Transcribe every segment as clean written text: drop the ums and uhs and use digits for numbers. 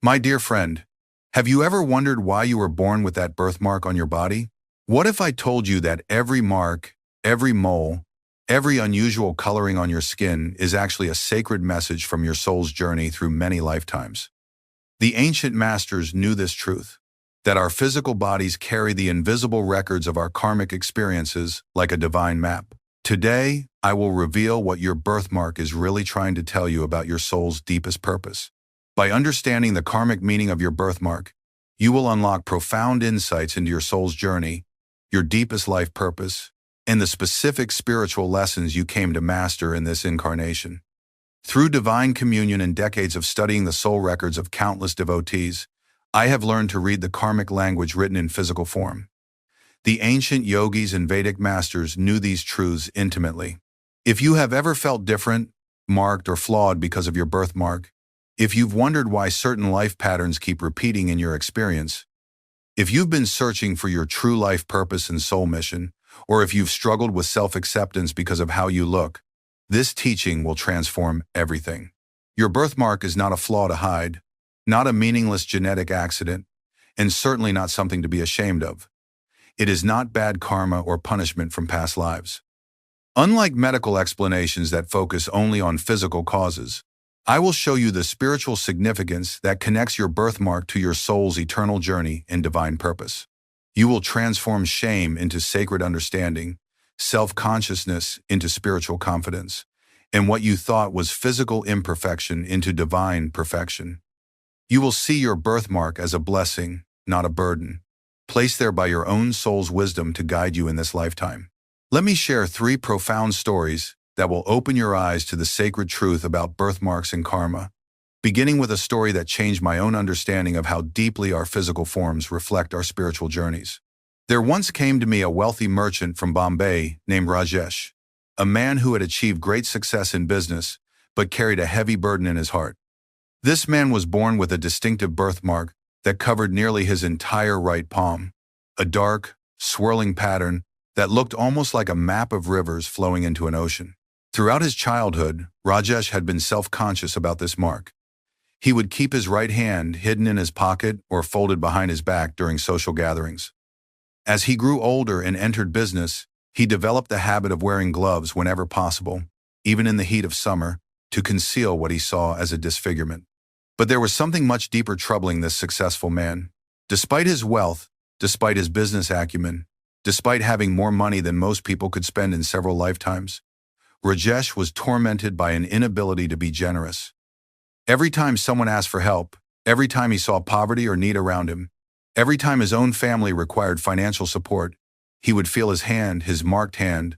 My dear friend, have you ever wondered why you were born with that birthmark on your body? What if I told you that every mark, every mole, every unusual coloring on your skin is actually a sacred message from your soul's journey through many lifetimes? The ancient masters knew this truth, that our physical bodies carry the invisible records of our karmic experiences like a divine map. Today, I will reveal what your birthmark is really trying to tell you about your soul's deepest purpose. By understanding the karmic meaning of your birthmark, you will unlock profound insights into your soul's journey, your deepest life purpose, and the specific spiritual lessons you came to master in this incarnation. Through divine communion and decades of studying the soul records of countless devotees, I have learned to read the karmic language written in physical form. The ancient yogis and Vedic masters knew these truths intimately. If you have ever felt different, marked, or flawed because of your birthmark, if you've wondered why certain life patterns keep repeating in your experience, if you've been searching for your true life purpose and soul mission, or if you've struggled with self-acceptance because of how you look, this teaching will transform everything. Your birthmark is not a flaw to hide, not a meaningless genetic accident, and certainly not something to be ashamed of. It is not bad karma or punishment from past lives. Unlike medical explanations that focus only on physical causes, I will show you the spiritual significance that connects your birthmark to your soul's eternal journey and divine purpose. You will transform shame into sacred understanding, self-consciousness into spiritual confidence, and what you thought was physical imperfection into divine perfection. You will see your birthmark as a blessing, not a burden, placed there by your own soul's wisdom to guide you in this lifetime. Let me share 3 profound stories that will open your eyes to the sacred truth about birthmarks and karma, beginning with a story that changed my own understanding of how deeply our physical forms reflect our spiritual journeys. There once came to me a wealthy merchant from Bombay named Rajesh, a man who had achieved great success in business but carried a heavy burden in his heart. This man was born with a distinctive birthmark that covered nearly his entire right palm, a dark, swirling pattern that looked almost like a map of rivers flowing into an ocean. Throughout his childhood, Rajesh had been self-conscious about this mark. He would keep his right hand hidden in his pocket or folded behind his back during social gatherings. As he grew older and entered business, he developed the habit of wearing gloves whenever possible, even in the heat of summer, to conceal what he saw as a disfigurement. But there was something much deeper troubling this successful man. Despite his wealth, despite his business acumen, despite having more money than most people could spend in several lifetimes, Rajesh was tormented by an inability to be generous. Every time someone asked for help, every time he saw poverty or need around him, every time his own family required financial support, he would feel his hand, his marked hand,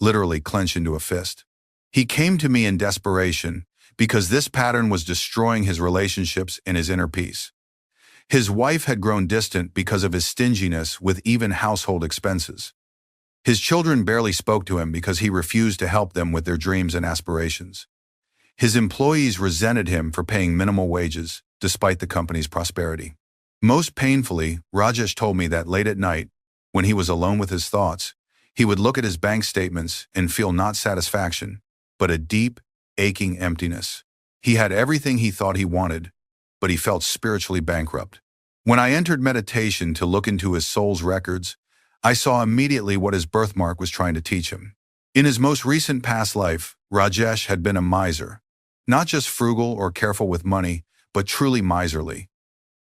literally clench into a fist. He came to me in desperation because this pattern was destroying his relationships and his inner peace. His wife had grown distant because of his stinginess with even household expenses. His children barely spoke to him because he refused to help them with their dreams and aspirations. His employees resented him for paying minimal wages, despite the company's prosperity. Most painfully, Rajesh told me that late at night, when he was alone with his thoughts, he would look at his bank statements and feel not satisfaction, but a deep, aching emptiness. He had everything he thought he wanted, but he felt spiritually bankrupt. When I entered meditation to look into his soul's records, I saw immediately what his birthmark was trying to teach him. In his most recent past life, Rajesh had been a miser, not just frugal or careful with money, but truly miserly.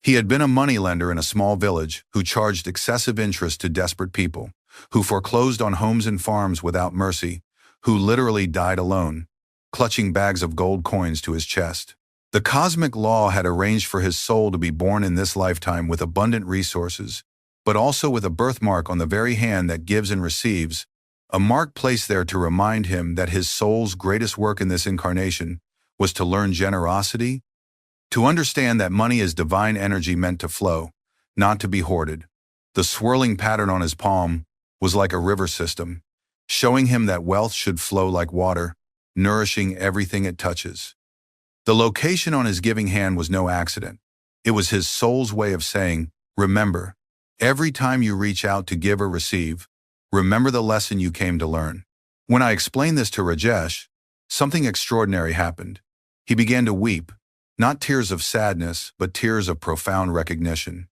He had been a moneylender in a small village who charged excessive interest to desperate people, who foreclosed on homes and farms without mercy, who literally died alone, clutching bags of gold coins to his chest. The cosmic law had arranged for his soul to be born in this lifetime with abundant resources, but also with a birthmark on the very hand that gives and receives, a mark placed there to remind him that his soul's greatest work in this incarnation was to learn generosity, to understand that money is divine energy meant to flow, not to be hoarded. The swirling pattern on his palm was like a river system, showing him that wealth should flow like water, nourishing everything it touches. The location on his giving hand was no accident. It was his soul's way of saying, remember, every time you reach out to give or receive, remember the lesson you came to learn. When I explained this to Rajesh, something extraordinary happened. He began to weep, Not tears of sadness, but tears of profound recognition.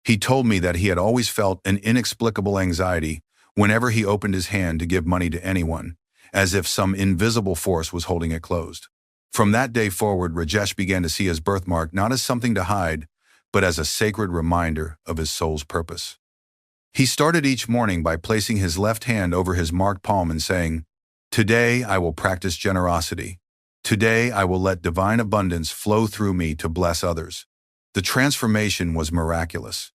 He told me that he had always felt an inexplicable anxiety whenever he opened his hand to give money to anyone, as if some invisible force was holding it closed. From that day forward, Rajesh began to see his birthmark not as something to hide, but as a sacred reminder of his soul's purpose. He started each morning by placing his left hand over his marked palm and saying, "Today I will practice generosity. Today I will let divine abundance flow through me to bless others." The transformation was miraculous.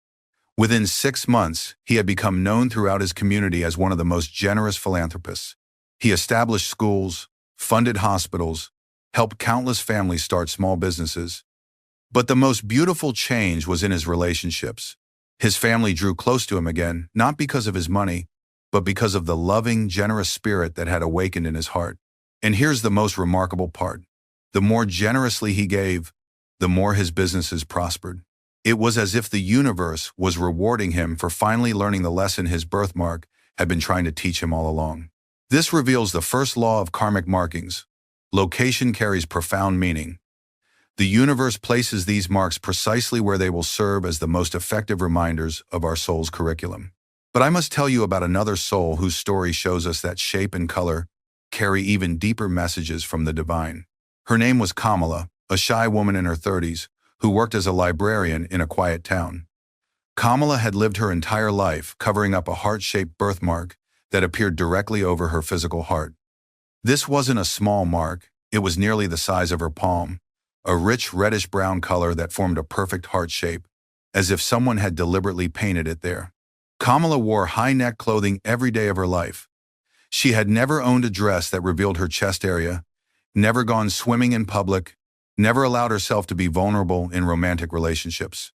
Within 6 months, he had become known throughout his community as one of the most generous philanthropists. He established schools, funded hospitals, helped countless families start small businesses. But the most beautiful change was in his relationships. His family drew close to him again, not because of his money, but because of the loving, generous spirit that had awakened in his heart. And here's the most remarkable part. The more generously he gave, the more his businesses prospered. It was as if the universe was rewarding him for finally learning the lesson his birthmark had been trying to teach him all along. This reveals the first law of karmic markings. Location carries profound meaning. The universe places these marks precisely where they will serve as the most effective reminders of our soul's curriculum. But I must tell you about another soul whose story shows us that shape and color carry even deeper messages from the divine. Her name was Kamala, a shy woman in her 30s, who worked as a librarian in a quiet town. Kamala had lived her entire life covering up a heart-shaped birthmark that appeared directly over her physical heart. This wasn't a small mark, it was nearly the size of her palm, a rich reddish-brown color that formed a perfect heart shape, as if someone had deliberately painted it there. Kamala wore high-neck clothing every day of her life. She had never owned a dress that revealed her chest area, never gone swimming in public, never allowed herself to be vulnerable in romantic relationships.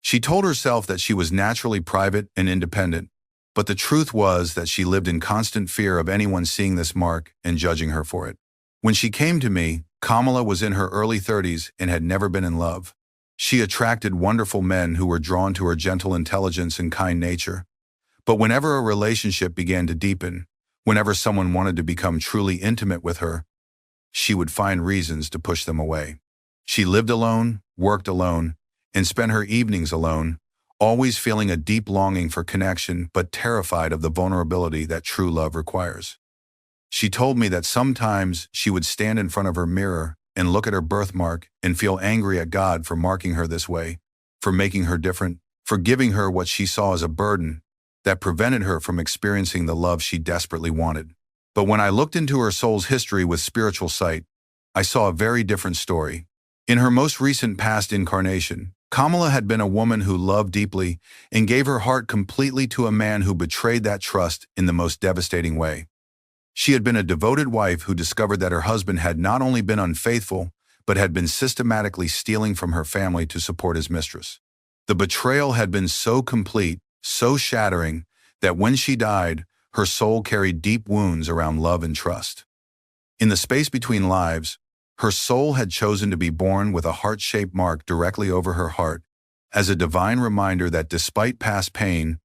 She told herself that she was naturally private and independent, but the truth was that she lived in constant fear of anyone seeing this mark and judging her for it. When she came to me, Kamala was in her early 30s and had never been in love. She attracted wonderful men who were drawn to her gentle intelligence and kind nature. But whenever a relationship began to deepen, whenever someone wanted to become truly intimate with her, she would find reasons to push them away. She lived alone, worked alone, and spent her evenings alone, always feeling a deep longing for connection but terrified of the vulnerability that true love requires. She told me that sometimes she would stand in front of her mirror and look at her birthmark and feel angry at God for marking her this way, for making her different, for giving her what she saw as a burden that prevented her from experiencing the love she desperately wanted. But when I looked into her soul's history with spiritual sight, I saw a very different story. In her most recent past incarnation, Kamala had been a woman who loved deeply and gave her heart completely to a man who betrayed that trust in the most devastating way. She had been a devoted wife who discovered that her husband had not only been unfaithful, but had been systematically stealing from her family to support his mistress. The betrayal had been so complete, so shattering, that when she died, her soul carried deep wounds around love and trust. In the space between lives, her soul had chosen to be born with a heart-shaped mark directly over her heart, as a divine reminder that despite past pain,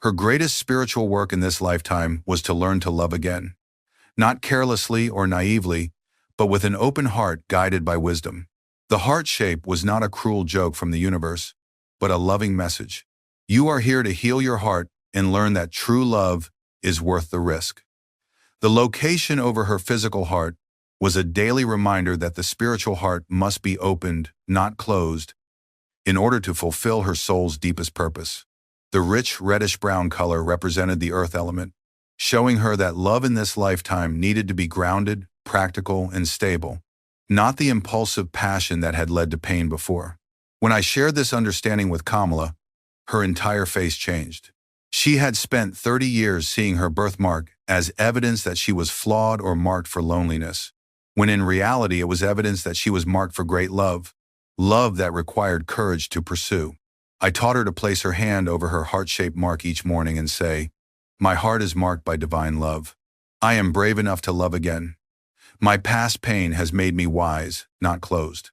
her greatest spiritual work in this lifetime was to learn to love again. Not carelessly or naively, but with an open heart guided by wisdom. The heart shape was not a cruel joke from the universe, but a loving message. You are here to heal your heart and learn that true love is worth the risk. The location over her physical heart was a daily reminder that the spiritual heart must be opened, not closed, in order to fulfill her soul's deepest purpose. The rich reddish-brown color represented the earth element, showing her that love in this lifetime needed to be grounded, practical, and stable, not the impulsive passion that had led to pain before. When I shared this understanding with Kamala, her entire face changed. She had spent 30 years seeing her birthmark as evidence that she was flawed or marked for loneliness, when in reality it was evidence that she was marked for great love, love that required courage to pursue. I taught her to place her hand over her heart-shaped mark each morning and say, "My heart is marked by divine love. I am brave enough to love again. My past pain has made me wise, not closed.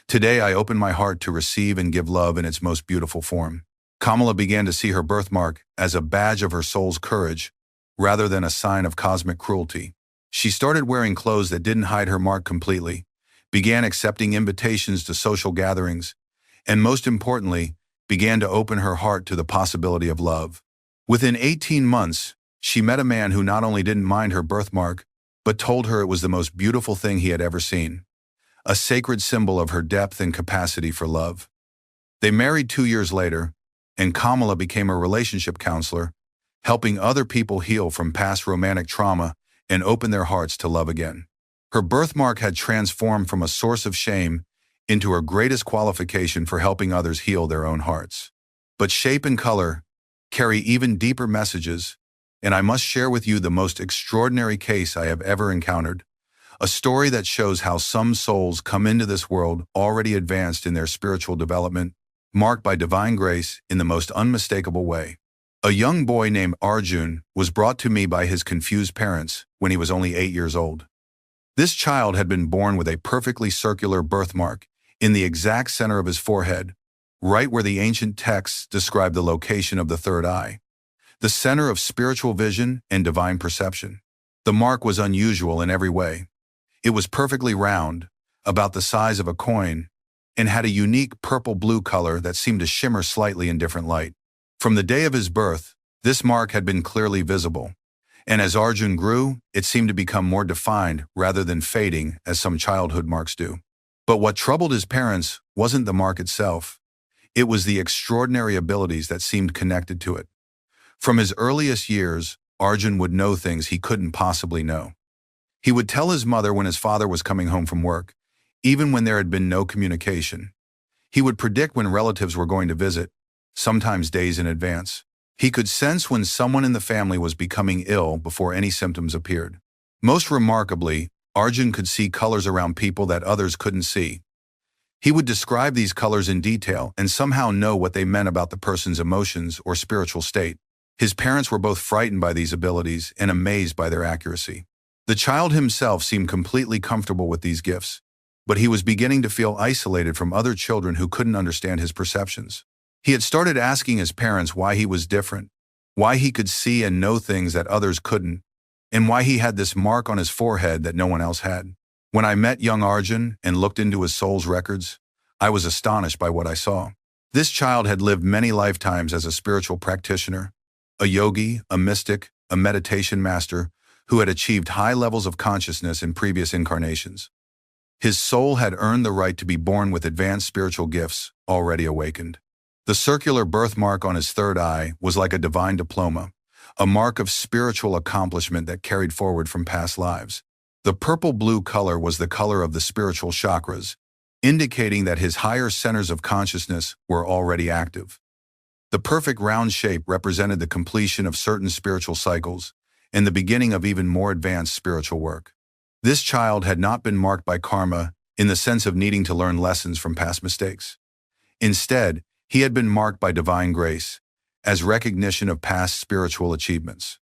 Today I open my heart to receive and give love in its most beautiful form." Kamala began to see her birthmark as a badge of her soul's courage, rather than a sign of cosmic cruelty. She started wearing clothes that didn't hide her mark completely, began accepting invitations to social gatherings, and most importantly, began to open her heart to the possibility of love. Within 18 months, she met a man who not only didn't mind her birthmark, but told her it was the most beautiful thing he had ever seen, a sacred symbol of her depth and capacity for love. They married 2 years later, and Kamala became a relationship counselor, helping other people heal from past romantic trauma and open their hearts to love again. Her birthmark had transformed from a source of shame into her greatest qualification for helping others heal their own hearts. But shape and color carry even deeper messages, and I must share with you the most extraordinary case I have ever encountered, a story that shows how some souls come into this world already advanced in their spiritual development, marked by divine grace in the most unmistakable way. A young boy named Arjun was brought to me by his confused parents when he was only 8 years old. This child had been born with a perfectly circular birthmark in the exact center of his forehead, right where the ancient texts describe the location of the third eye, the center of spiritual vision and divine perception. The mark was unusual in every way. It was perfectly round, about the size of a coin, and had a unique purple-blue color that seemed to shimmer slightly in different light. From the day of his birth, this mark had been clearly visible, and as Arjun grew, it seemed to become more defined rather than fading as some childhood marks do. But what troubled his parents wasn't the mark itself. It was the extraordinary abilities that seemed connected to it. From his earliest years, Arjun would know things he couldn't possibly know. He would tell his mother when his father was coming home from work, even when there had been no communication. He would predict when relatives were going to visit, sometimes days in advance. He could sense when someone in the family was becoming ill before any symptoms appeared. Most remarkably, Arjun could see colors around people that others couldn't see. He would describe these colors in detail and somehow know what they meant about the person's emotions or spiritual state. His parents were both frightened by these abilities and amazed by their accuracy. The child himself seemed completely comfortable with these gifts, but he was beginning to feel isolated from other children who couldn't understand his perceptions. He had started asking his parents why he was different, why he could see and know things that others couldn't, and why he had this mark on his forehead that no one else had. When I met young Arjun and looked into his soul's records, I was astonished by what I saw. This child had lived many lifetimes as a spiritual practitioner, a yogi, a mystic, a meditation master who had achieved high levels of consciousness in previous incarnations. His soul had earned the right to be born with advanced spiritual gifts already awakened. The circular birthmark on his third eye was like a divine diploma, a mark of spiritual accomplishment that carried forward from past lives. The purple-blue color was the color of the spiritual chakras, indicating that his higher centers of consciousness were already active. The perfect round shape represented the completion of certain spiritual cycles and the beginning of even more advanced spiritual work. This child had not been marked by karma in the sense of needing to learn lessons from past mistakes. Instead, he had been marked by divine grace, as recognition of past spiritual achievements.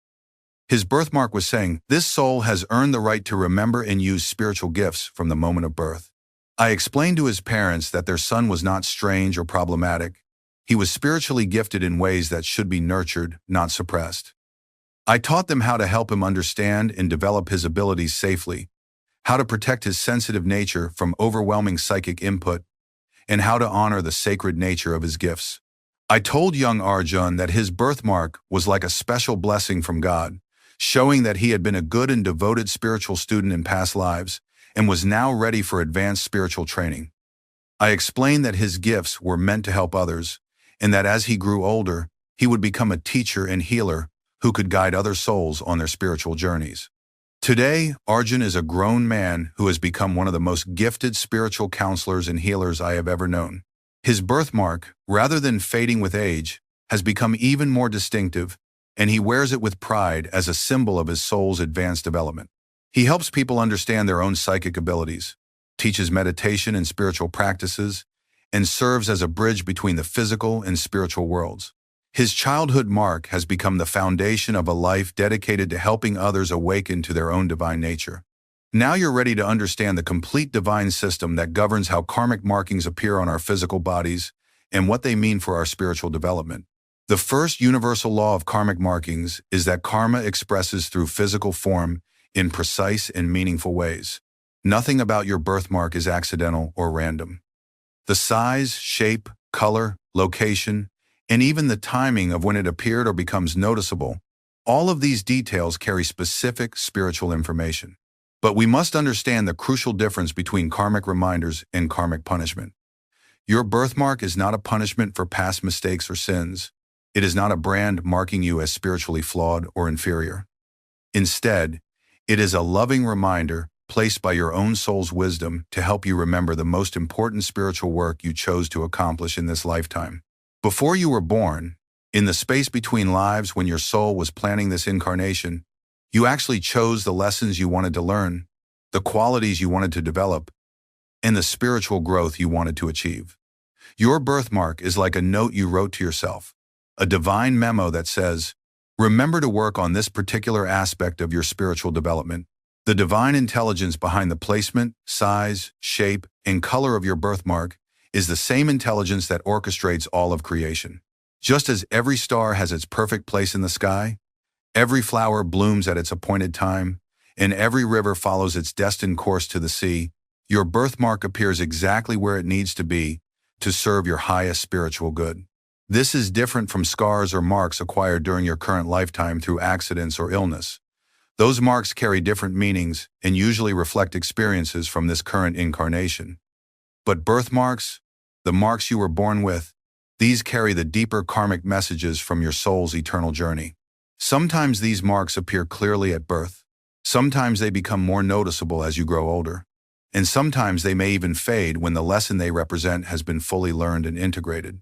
His birthmark was saying, "This soul has earned the right to remember and use spiritual gifts from the moment of birth." I explained to his parents that their son was not strange or problematic. He was spiritually gifted in ways that should be nurtured, not suppressed. I taught them how to help him understand and develop his abilities safely, how to protect his sensitive nature from overwhelming psychic input, and how to honor the sacred nature of his gifts. I told young Arjun that his birthmark was like a special blessing from God, showing that he had been a good and devoted spiritual student in past lives and was now ready for advanced spiritual training. I explained that his gifts were meant to help others, and that as he grew older, he would become a teacher and healer who could guide other souls on their spiritual journeys. Today, Arjun is a grown man who has become one of the most gifted spiritual counselors and healers I have ever known. His birthmark, rather than fading with age, has become even more distinctive, and he wears it with pride as a symbol of his soul's advanced development. He helps people understand their own psychic abilities, teaches meditation and spiritual practices, and serves as a bridge between the physical and spiritual worlds. His childhood mark has become the foundation of a life dedicated to helping others awaken to their own divine nature. Now you're ready to understand the complete divine system that governs how karmic markings appear on our physical bodies and what they mean for our spiritual development. The first universal law of karmic markings is that karma expresses through physical form in precise and meaningful ways. Nothing about your birthmark is accidental or random. The size, shape, color, location, and even the timing of when it appeared or becomes noticeable, all of these details carry specific spiritual information. But we must understand the crucial difference between karmic reminders and karmic punishment. Your birthmark is not a punishment for past mistakes or sins. It is not a brand marking you as spiritually flawed or inferior. Instead, it is a loving reminder placed by your own soul's wisdom to help you remember the most important spiritual work you chose to accomplish in this lifetime. Before you were born, in the space between lives when your soul was planning this incarnation, you actually chose the lessons you wanted to learn, the qualities you wanted to develop, and the spiritual growth you wanted to achieve. Your birthmark is like a note you wrote to yourself, a divine memo that says, remember to work on this particular aspect of your spiritual development. The divine intelligence behind the placement, size, shape, and color of your birthmark is the same intelligence that orchestrates all of creation. Just as every star has its perfect place in the sky, every flower blooms at its appointed time, and every river follows its destined course to the sea, your birthmark appears exactly where it needs to be to serve your highest spiritual good. This is different from scars or marks acquired during your current lifetime through accidents or illness. Those marks carry different meanings and usually reflect experiences from this current incarnation. But birthmarks, the marks you were born with, these carry the deeper karmic messages from your soul's eternal journey. Sometimes these marks appear clearly at birth. Sometimes they become more noticeable as you grow older. And sometimes they may even fade when the lesson they represent has been fully learned and integrated.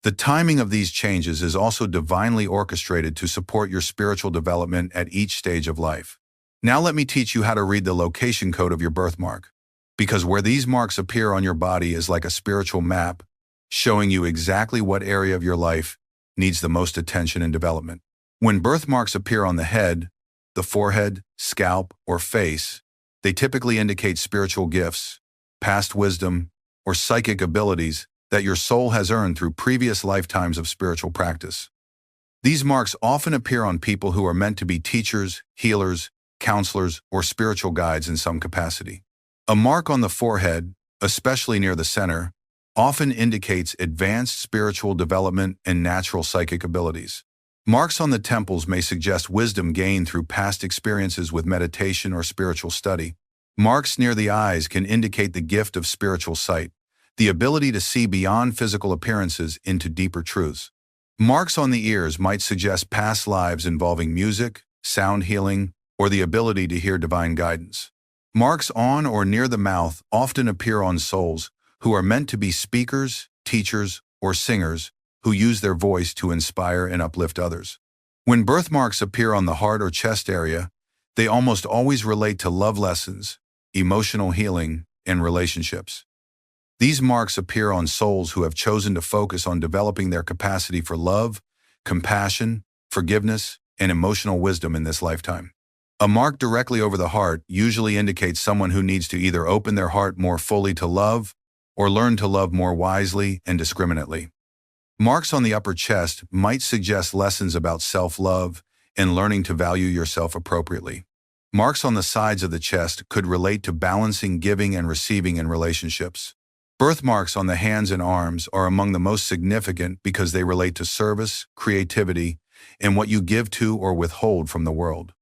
The timing of these changes is also divinely orchestrated to support your spiritual development at each stage of life. Now let me teach you how to read the location code of your birthmark, because where these marks appear on your body is like a spiritual map, showing you exactly what area of your life needs the most attention and development. When birthmarks appear on the head, the forehead, scalp, or face, they typically indicate spiritual gifts, past wisdom, or psychic abilities that your soul has earned through previous lifetimes of spiritual practice. These marks often appear on people who are meant to be teachers, healers, counselors, or spiritual guides in some capacity. A mark on the forehead, especially near the center, often indicates advanced spiritual development and natural psychic abilities. Marks on the temples may suggest wisdom gained through past experiences with meditation or spiritual study. Marks near the eyes can indicate the gift of spiritual sight, the ability to see beyond physical appearances into deeper truths. Marks on the ears might suggest past lives involving music, sound healing, or the ability to hear divine guidance. Marks on or near the mouth often appear on souls who are meant to be speakers, teachers, or singers who use their voice to inspire and uplift others. When birthmarks appear on the heart or chest area, they almost always relate to love lessons, emotional healing, and relationships. These marks appear on souls who have chosen to focus on developing their capacity for love, compassion, forgiveness, and emotional wisdom in this lifetime. A mark directly over the heart usually indicates someone who needs to either open their heart more fully to love or learn to love more wisely and discriminately. Marks on the upper chest might suggest lessons about self-love and learning to value yourself appropriately. Marks on the sides of the chest could relate to balancing giving and receiving in relationships. Birthmarks on the hands and arms are among the most significant because they relate to service, creativity, and what you give to or withhold from the world.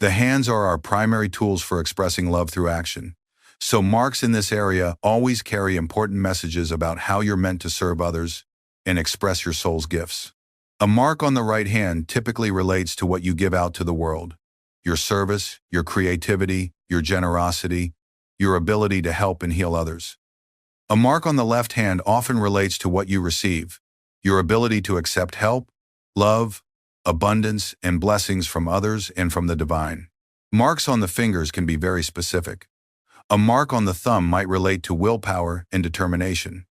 The hands are our primary tools for expressing love through action, so marks in this area always carry important messages about how you're meant to serve others and express your soul's gifts. A mark on the right hand typically relates to what you give out to the world: your service, your creativity, your generosity, your ability to help and heal others. A mark on the left hand often relates to what you receive: your ability to accept help, love, abundance, and blessings from others and from the divine. Marks on the fingers can be very specific. A mark on the thumb might relate to willpower and determination.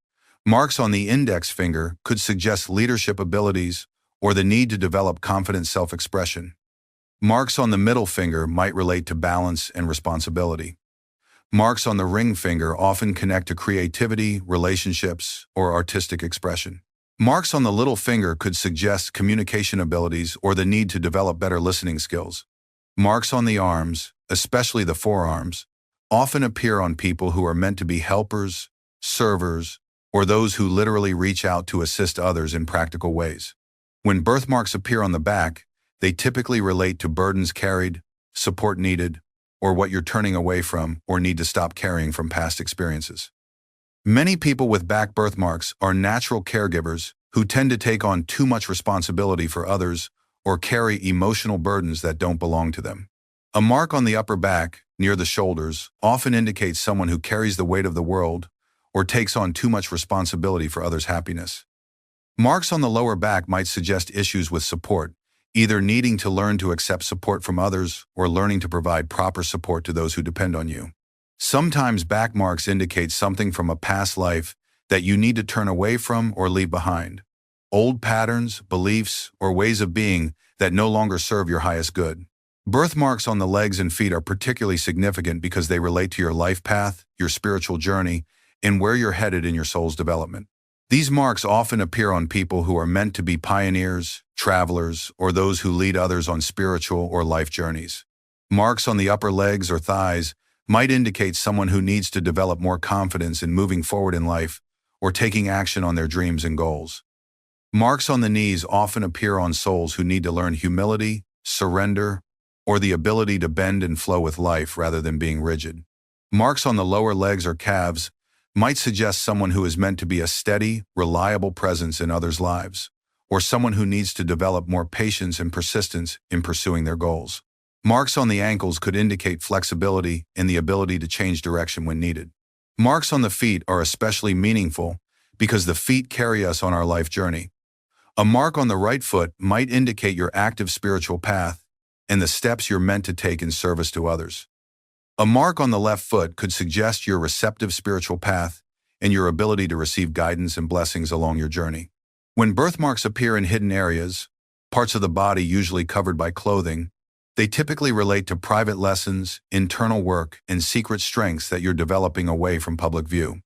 Marks on the index finger could suggest leadership abilities or the need to develop confident self-expression. Marks on the middle finger might relate to balance and responsibility. Marks on the ring finger often connect to creativity, relationships, or artistic expression. Marks on the little finger could suggest communication abilities or the need to develop better listening skills. Marks on the arms, especially the forearms, often appear on people who are meant to be helpers, servers, or those who literally reach out to assist others in practical ways. When birthmarks appear on the back, they typically relate to burdens carried, support needed, or what you're turning away from or need to stop carrying from past experiences. Many people with back birthmarks are natural caregivers who tend to take on too much responsibility for others or carry emotional burdens that don't belong to them. A mark on the upper back, near the shoulders, often indicates someone who carries the weight of the world or takes on too much responsibility for others' happiness. Marks on the lower back might suggest issues with support, either needing to learn to accept support from others or learning to provide proper support to those who depend on you. Sometimes back marks indicate something from a past life that you need to turn away from or leave behind. Old patterns, beliefs, or ways of being that no longer serve your highest good. Birthmarks on the legs and feet are particularly significant because they relate to your life path, your spiritual journey, and where you're headed in your soul's development. These marks often appear on people who are meant to be pioneers, travelers, or those who lead others on spiritual or life journeys. Marks on the upper legs or thighs might indicate someone who needs to develop more confidence in moving forward in life or taking action on their dreams and goals. Marks on the knees often appear on souls who need to learn humility, surrender, or the ability to bend and flow with life rather than being rigid. Marks on the lower legs or calves might suggest someone who is meant to be a steady, reliable presence in others' lives, or someone who needs to develop more patience and persistence in pursuing their goals. Marks on the ankles could indicate flexibility and the ability to change direction when needed. Marks on the feet are especially meaningful because the feet carry us on our life journey. A mark on the right foot might indicate your active spiritual path and the steps you're meant to take in service to others. A mark on the left foot could suggest your receptive spiritual path and your ability to receive guidance and blessings along your journey. When birthmarks appear in hidden areas, parts of the body usually covered by clothing, they typically relate to private lessons, internal work, and secret strengths that you're developing away from public view.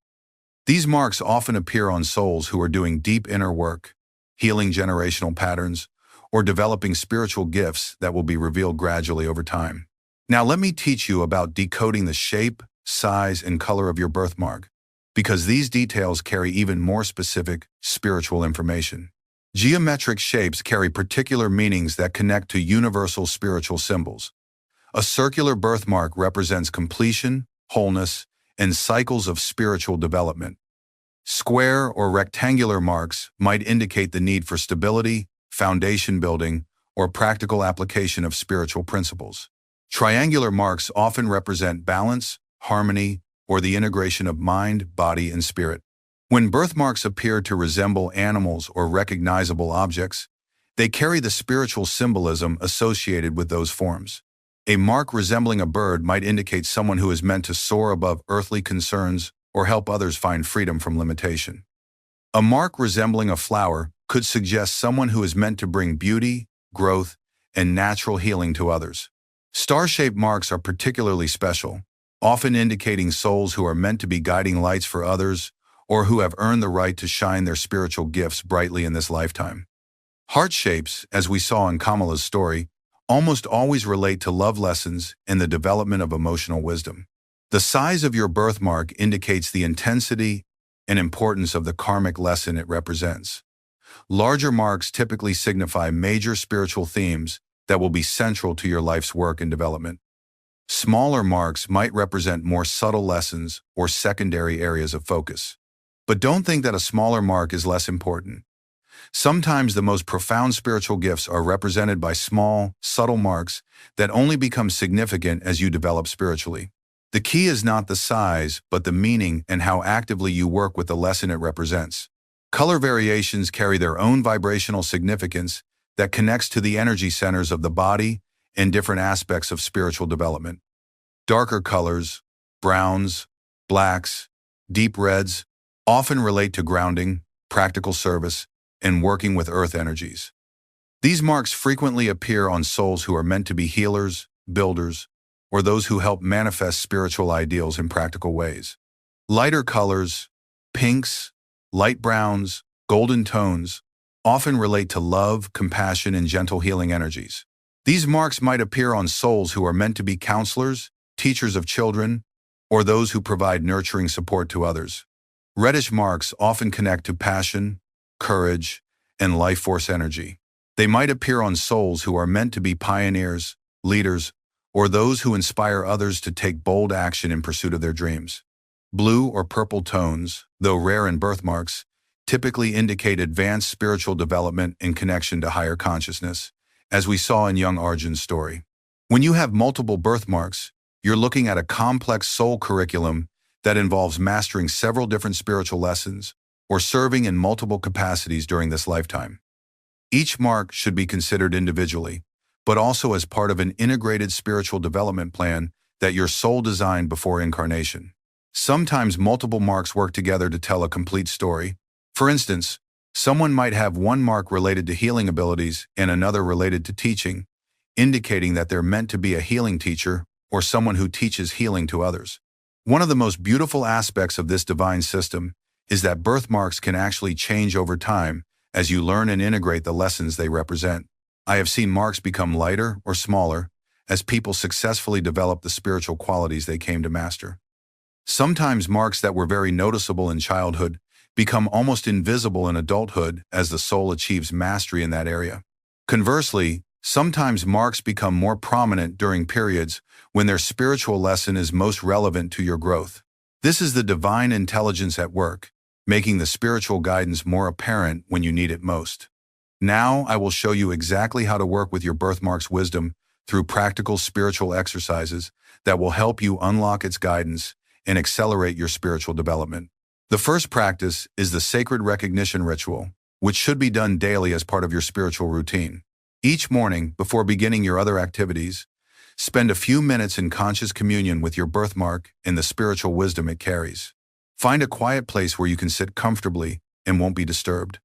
These marks often appear on souls who are doing deep inner work, healing generational patterns, or developing spiritual gifts that will be revealed gradually over time. Now let me teach you about decoding the shape, size, and color of your birthmark, because these details carry even more specific spiritual information. Geometric shapes carry particular meanings that connect to universal spiritual symbols. A circular birthmark represents completion, wholeness, and cycles of spiritual development. Square or rectangular marks might indicate the need for stability, foundation building, or practical application of spiritual principles. Triangular marks often represent balance, harmony, or the integration of mind, body, and spirit. When birthmarks appear to resemble animals or recognizable objects, they carry the spiritual symbolism associated with those forms. A mark resembling a bird might indicate someone who is meant to soar above earthly concerns or help others find freedom from limitation. A mark resembling a flower could suggest someone who is meant to bring beauty, growth, and natural healing to others. Star-shaped marks are particularly special, often indicating souls who are meant to be guiding lights for others or who have earned the right to shine their spiritual gifts brightly in this lifetime. Heart shapes, as we saw in Kamala's story, almost always relate to love lessons and the development of emotional wisdom. The size of your birthmark indicates the intensity and importance of the karmic lesson it represents. Larger marks typically signify major spiritual themes that will be central to your life's work and development. Smaller marks might represent more subtle lessons or secondary areas of focus. But don't think that a smaller mark is less important. Sometimes the most profound spiritual gifts are represented by small, subtle marks that only become significant as you develop spiritually. The key is not the size, but the meaning and how actively you work with the lesson it represents. Color variations carry their own vibrational significance that connects to the energy centers of the body and different aspects of spiritual development. Darker colors, browns, blacks, deep reds, often relate to grounding, practical service, and working with earth energies. These marks frequently appear on souls who are meant to be healers, builders, or those who help manifest spiritual ideals in practical ways. Lighter colors, pinks, light browns, golden tones, often relate to love, compassion, and gentle healing energies. These marks might appear on souls who are meant to be counselors, teachers of children, or those who provide nurturing support to others. Reddish marks often connect to passion, courage, and life force energy. They might appear on souls who are meant to be pioneers, leaders, or those who inspire others to take bold action in pursuit of their dreams. Blue or purple tones, though rare in birthmarks, typically indicate advanced spiritual development in connection to higher consciousness, as we saw in young Arjun's story. When you have multiple birthmarks, you're looking at a complex soul curriculum that involves mastering several different spiritual lessons or serving in multiple capacities during this lifetime. Each mark should be considered individually, but also as part of an integrated spiritual development plan that your soul designed before incarnation. Sometimes multiple marks work together to tell a complete story. For instance, someone might have one mark related to healing abilities and another related to teaching, indicating that they're meant to be a healing teacher or someone who teaches healing to others. One of the most beautiful aspects of this divine system is that birthmarks can actually change over time as you learn and integrate the lessons they represent. I have seen marks become lighter or smaller as people successfully develop the spiritual qualities they came to master. Sometimes marks that were very noticeable in childhood become almost invisible in adulthood as the soul achieves mastery in that area. Conversely, sometimes marks become more prominent during periods when their spiritual lesson is most relevant to your growth. This is the divine intelligence at work, making the spiritual guidance more apparent when you need it most. Now I will show you exactly how to work with your birthmark's wisdom through practical spiritual exercises that will help you unlock its guidance and accelerate your spiritual development. The first practice is the sacred recognition ritual, which should be done daily as part of your spiritual routine. Each morning, before beginning your other activities, spend a few minutes in conscious communion with your birthmark and the spiritual wisdom it carries. Find a quiet place where you can sit comfortably and won't be disturbed.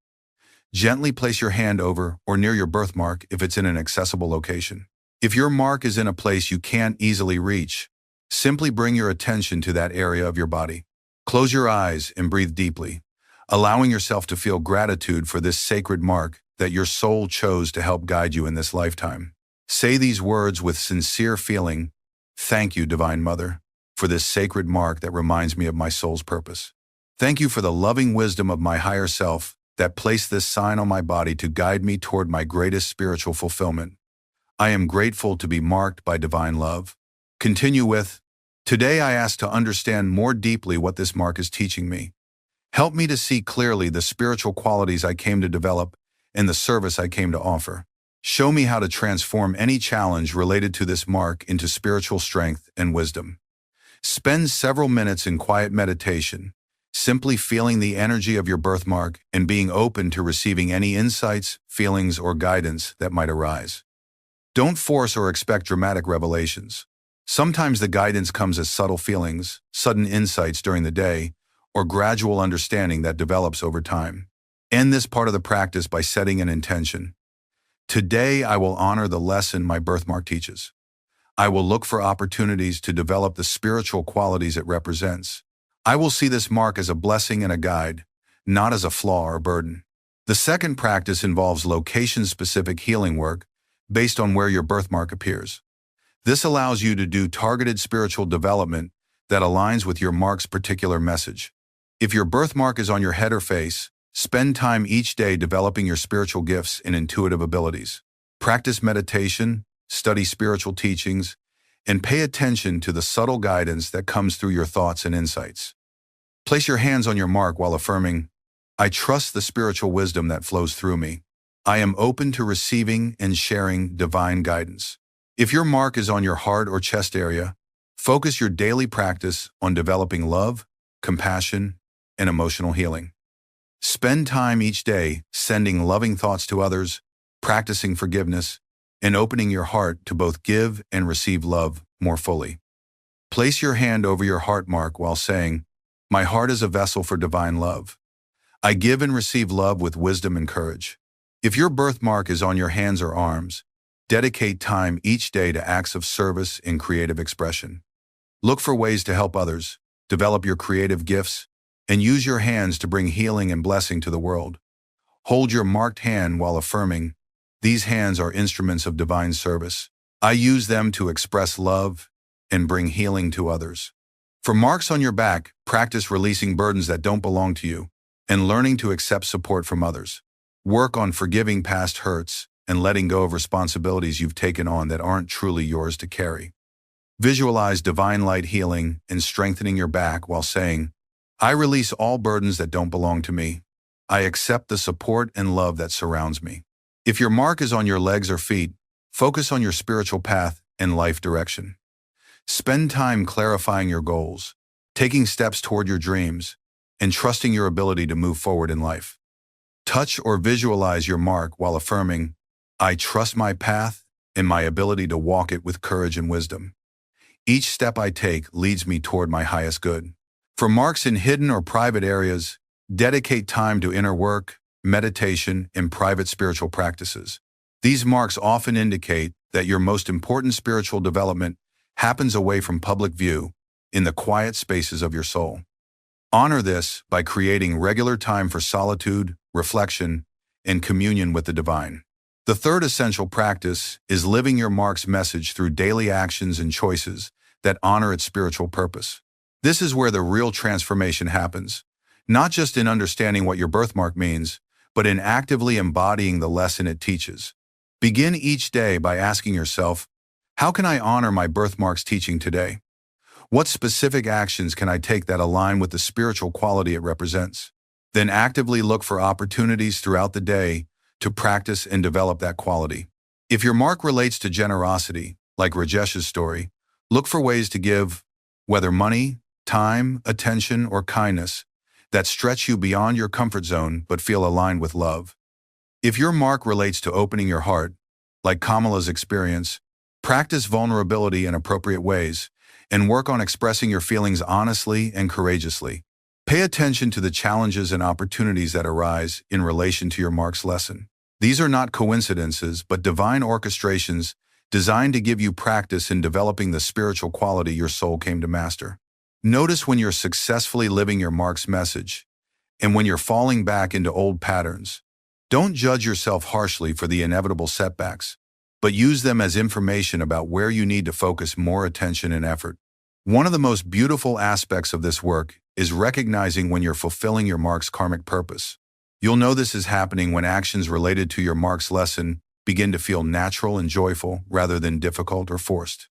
Gently place your hand over or near your birthmark if it's in an accessible location. If your mark is in a place you can't easily reach, simply bring your attention to that area of your body. Close your eyes and breathe deeply, allowing yourself to feel gratitude for this sacred mark that your soul chose to help guide you in this lifetime. Say these words with sincere feeling: "Thank you, Divine Mother, for this sacred mark that reminds me of my soul's purpose. Thank you for the loving wisdom of my higher self that placed this sign on my body to guide me toward my greatest spiritual fulfillment. I am grateful to be marked by divine love." Continue with, "Today I ask to understand more deeply what this mark is teaching me. Help me to see clearly the spiritual qualities I came to develop and the service I came to offer. Show me how to transform any challenge related to this mark into spiritual strength and wisdom." Spend several minutes in quiet meditation, simply feeling the energy of your birthmark and being open to receiving any insights, feelings, or guidance that might arise. Don't force or expect dramatic revelations. Sometimes the guidance comes as subtle feelings, sudden insights during the day, or gradual understanding that develops over time. End this part of the practice by setting an intention. Today I will honor the lesson my birthmark teaches. I will look for opportunities to develop the spiritual qualities it represents. I will see this mark as a blessing and a guide, not as a flaw or burden. The second practice involves location-specific healing work based on where your birthmark appears. This allows you to do targeted spiritual development that aligns with your mark's particular message. If your birthmark is on your head or face, spend time each day developing your spiritual gifts and intuitive abilities. Practice meditation, study spiritual teachings, and pay attention to the subtle guidance that comes through your thoughts and insights. Place your hands on your mark while affirming, "I trust the spiritual wisdom that flows through me. I am open to receiving and sharing divine guidance." If your mark is on your heart or chest area, focus your daily practice on developing love, compassion, and emotional healing. Spend time each day sending loving thoughts to others, practicing forgiveness, and opening your heart to both give and receive love more fully. Place your hand over your heart mark while saying, "My heart is a vessel for divine love. I give and receive love with wisdom and courage." If your birthmark is on your hands or arms, dedicate time each day to acts of service and creative expression. Look for ways to help others, develop your creative gifts, and use your hands to bring healing and blessing to the world. Hold your marked hand while affirming, "These hands are instruments of divine service. I use them to express love and bring healing to others." For marks on your back, practice releasing burdens that don't belong to you and learning to accept support from others. Work on forgiving past hurts and letting go of responsibilities you've taken on that aren't truly yours to carry. Visualize divine light healing and strengthening your back while saying, I release all burdens that don't belong to me. I accept the support and love that surrounds me. If your mark is on your legs or feet, focus on your spiritual path and life direction. Spend time clarifying your goals, taking steps toward your dreams, and trusting your ability to move forward in life. Touch or visualize your mark while affirming, I trust my path and my ability to walk it with courage and wisdom. Each step I take leads me toward my highest good. For marks in hidden or private areas, dedicate time to inner work, meditation, and private spiritual practices. These marks often indicate that your most important spiritual development happens away from public view, in the quiet spaces of your soul. Honor this by creating regular time for solitude, reflection, and communion with the divine. The third essential practice is living your mark's message through daily actions and choices that honor its spiritual purpose. This is where the real transformation happens, not just in understanding what your birthmark means, but in actively embodying the lesson it teaches. Begin each day by asking yourself, how can I honor my birthmark's teaching today? What specific actions can I take that align with the spiritual quality it represents? Then actively look for opportunities throughout the day to practice and develop that quality. If your mark relates to generosity, like Rajesh's story, look for ways to give, whether money, time, attention, or kindness, that stretch you beyond your comfort zone but feel aligned with love. If your mark relates to opening your heart, like Kamala's experience, practice vulnerability in appropriate ways and work on expressing your feelings honestly and courageously. Pay attention to the challenges and opportunities that arise in relation to your mark's lesson. These are not coincidences, but divine orchestrations designed to give you practice in developing the spiritual quality your soul came to master. Notice when you're successfully living your mark's message and when you're falling back into old patterns. Don't judge yourself harshly for the inevitable setbacks, but use them as information about where you need to focus more attention and effort. One of the most beautiful aspects of this work is recognizing when you're fulfilling your mark's karmic purpose. You'll know this is happening when actions related to your mark's lesson begin to feel natural and joyful rather than difficult or forced.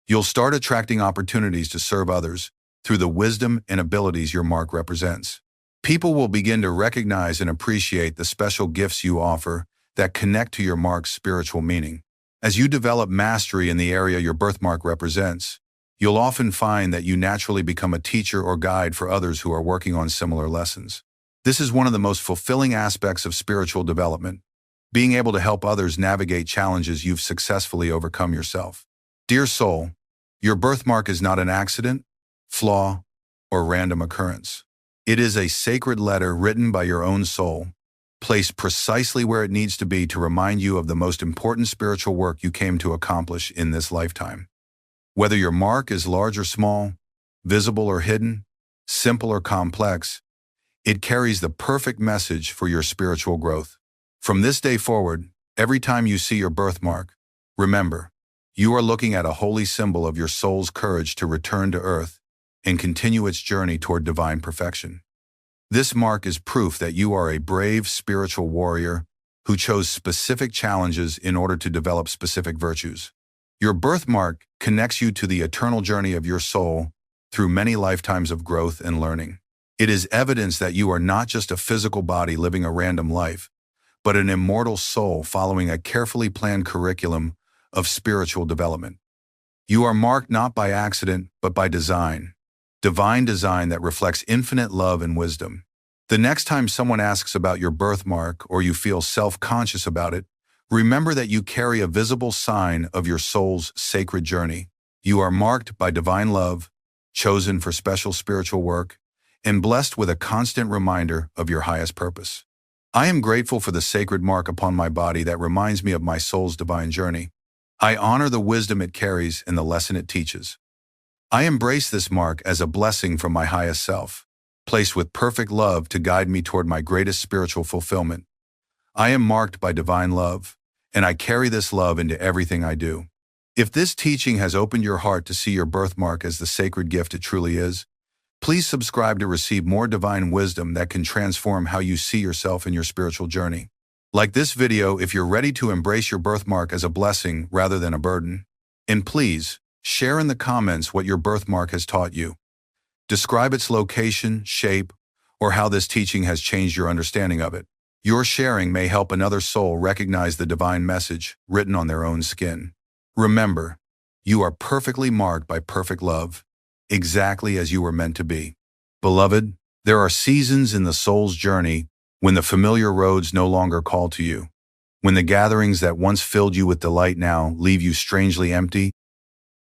You'll start attracting opportunities to serve others through the wisdom and abilities your mark represents. People will begin to recognize and appreciate the special gifts you offer that connect to your mark's spiritual meaning. As you develop mastery in the area your birthmark represents, you'll often find that you naturally become a teacher or guide for others who are working on similar lessons. This is one of the most fulfilling aspects of spiritual development, being able to help others navigate challenges you've successfully overcome yourself. Dear soul, your birthmark is not an accident, flaw, or random occurrence. It is a sacred letter written by your own soul, placed precisely where it needs to be to remind you of the most important spiritual work you came to accomplish in this lifetime. Whether your mark is large or small, visible or hidden, simple or complex, it carries the perfect message for your spiritual growth. From this day forward, every time you see your birthmark, remember, you are looking at a holy symbol of your soul's courage to return to earth and continue its journey toward divine perfection. This mark is proof that you are a brave spiritual warrior who chose specific challenges in order to develop specific virtues. Your birthmark connects you to the eternal journey of your soul through many lifetimes of growth and learning. It is evidence that you are not just a physical body living a random life, but an immortal soul following a carefully planned curriculum of spiritual development. You are marked not by accident, but by design, divine design that reflects infinite love and wisdom. The next time someone asks about your birthmark or you feel self-conscious about it, remember that you carry a visible sign of your soul's sacred journey. You are marked by divine love, chosen for special spiritual work, and blessed with a constant reminder of your highest purpose. I am grateful for the sacred mark upon my body that reminds me of my soul's divine journey. I honor the wisdom it carries and the lesson it teaches. I embrace this mark as a blessing from my highest self, placed with perfect love to guide me toward my greatest spiritual fulfillment. I am marked by divine love, and I carry this love into everything I do. If this teaching has opened your heart to see your birthmark as the sacred gift it truly is, please subscribe to receive more divine wisdom that can transform how you see yourself in your spiritual journey. Like this video if you're ready to embrace your birthmark as a blessing rather than a burden. And please, share in the comments what your birthmark has taught you. Describe its location, shape, or how this teaching has changed your understanding of it. Your sharing may help another soul recognize the divine message written on their own skin. Remember, you are perfectly marked by perfect love, exactly as you were meant to be. Beloved, there are seasons in the soul's journey when the familiar roads no longer call to you, when the gatherings that once filled you with delight now leave you strangely empty,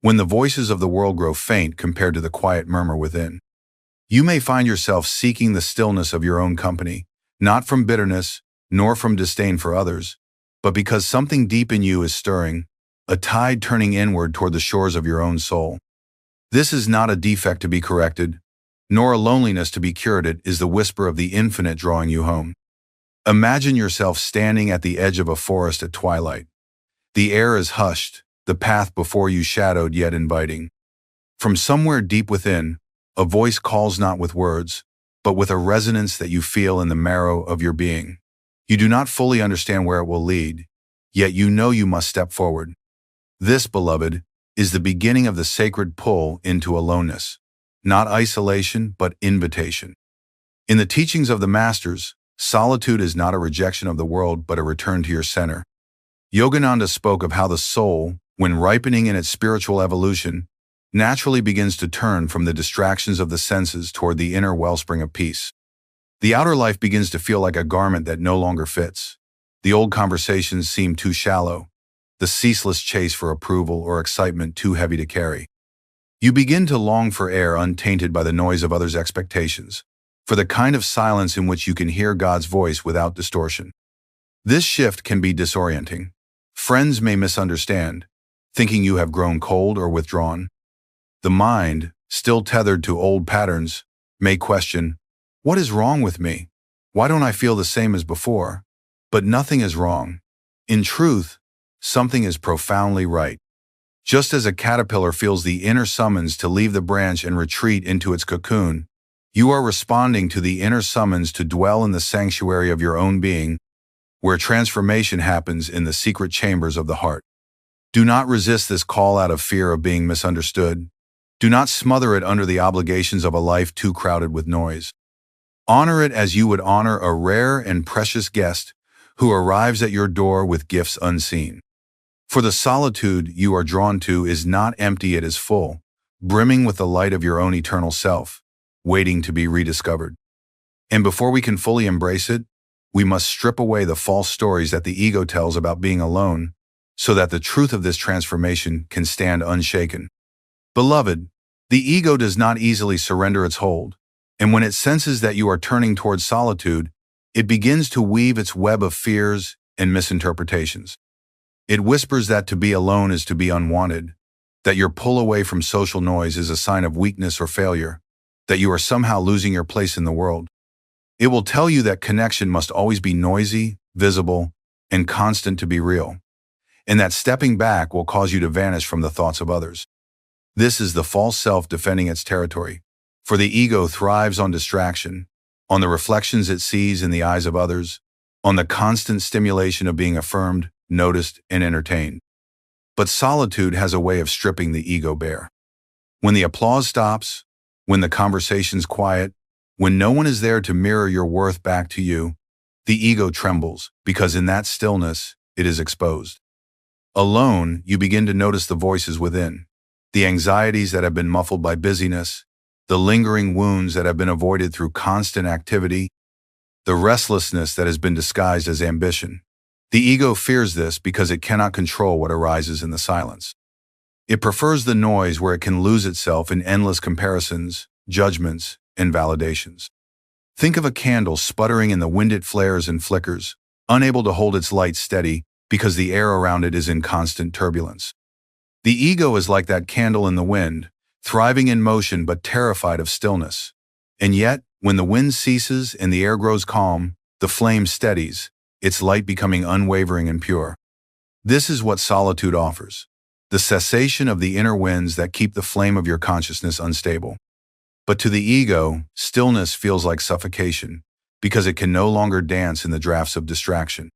when the voices of the world grow faint compared to the quiet murmur within. You may find yourself seeking the stillness of your own company, not from bitterness, nor from disdain for others, but because something deep in you is stirring, a tide turning inward toward the shores of your own soul. This is not a defect to be corrected, nor a loneliness to be cured. It is the whisper of the infinite drawing you home. Imagine yourself standing at the edge of a forest at twilight. The air is hushed, the path before you shadowed yet inviting. From somewhere deep within, a voice calls not with words, but with a resonance that you feel in the marrow of your being. You do not fully understand where it will lead, yet you know you must step forward. This, beloved, is the beginning of the sacred pull into aloneness, not isolation, but invitation. In the teachings of the Masters, solitude is not a rejection of the world, but a return to your center. Yogananda spoke of how the soul, when ripening in its spiritual evolution, naturally begins to turn from the distractions of the senses toward the inner wellspring of peace. The outer life begins to feel like a garment that no longer fits. The old conversations seem too shallow, the ceaseless chase for approval or excitement too heavy to carry. You begin to long for air untainted by the noise of others' expectations, for the kind of silence in which you can hear God's voice without distortion. This shift can be disorienting. Friends may misunderstand, thinking you have grown cold or withdrawn. The mind, still tethered to old patterns, may question, "What is wrong with me? Why don't I feel the same as before?" But nothing is wrong. In truth, something is profoundly right. Just as a caterpillar feels the inner summons to leave the branch and retreat into its cocoon, you are responding to the inner summons to dwell in the sanctuary of your own being, where transformation happens in the secret chambers of the heart. Do not resist this call out of fear of being misunderstood. Do not smother it under the obligations of a life too crowded with noise. Honor it as you would honor a rare and precious guest who arrives at your door with gifts unseen. For the solitude you are drawn to is not empty, it is full, brimming with the light of your own eternal self, waiting to be rediscovered. And before we can fully embrace it, we must strip away the false stories that the ego tells about being alone, so that the truth of this transformation can stand unshaken. Beloved, the ego does not easily surrender its hold, and when it senses that you are turning towards solitude, it begins to weave its web of fears and misinterpretations. It whispers that to be alone is to be unwanted, that your pull away from social noise is a sign of weakness or failure, that you are somehow losing your place in the world. It will tell you that connection must always be noisy, visible, and constant to be real, and that stepping back will cause you to vanish from the thoughts of others. This is the false self defending its territory, for the ego thrives on distraction, on the reflections it sees in the eyes of others, on the constant stimulation of being affirmed, noticed, and entertained. But solitude has a way of stripping the ego bare. When the applause stops, when the conversation's quiet, when no one is there to mirror your worth back to you, the ego trembles, because in that stillness, it is exposed. Alone, you begin to notice the voices within, the anxieties that have been muffled by busyness, the lingering wounds that have been avoided through constant activity, the restlessness that has been disguised as ambition. The ego fears this because it cannot control what arises in the silence. It prefers the noise where it can lose itself in endless comparisons, judgments, and validations. Think of a candle sputtering in the wind. It flares and flickers, unable to hold its light steady because the air around it is in constant turbulence. The ego is like that candle in the wind, thriving in motion but terrified of stillness. And yet, when the wind ceases and the air grows calm, the flame steadies, its light becoming unwavering and pure. This is what solitude offers: the cessation of the inner winds that keep the flame of your consciousness unstable. But to the ego, stillness feels like suffocation, because it can no longer dance in the drafts of distraction.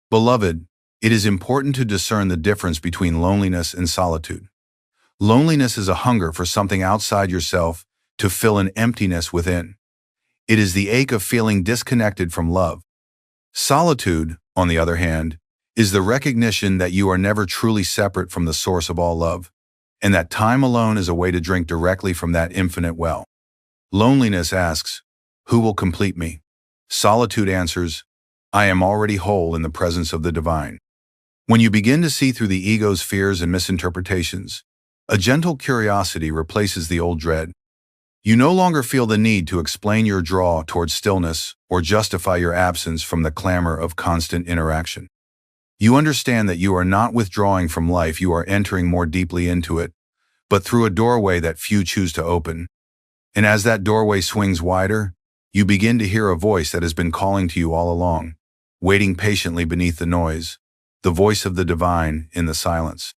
Beloved, it is important to discern the difference between loneliness and solitude. Loneliness is a hunger for something outside yourself to fill an emptiness within. It is the ache of feeling disconnected from love. Solitude, on the other hand, is the recognition that you are never truly separate from the source of all love, and that time alone is a way to drink directly from that infinite well. Loneliness asks, "Who will complete me?" Solitude answers, "I am already whole in the presence of the divine." When you begin to see through the ego's fears and misinterpretations, a gentle curiosity replaces the old dread. You no longer feel the need to explain your draw towards stillness or justify your absence from the clamor of constant interaction. You understand that you are not withdrawing from life, you are entering more deeply into it, but through a doorway that few choose to open. And as that doorway swings wider, you begin to hear a voice that has been calling to you all along, waiting patiently beneath the noise, the voice of the divine in the silence.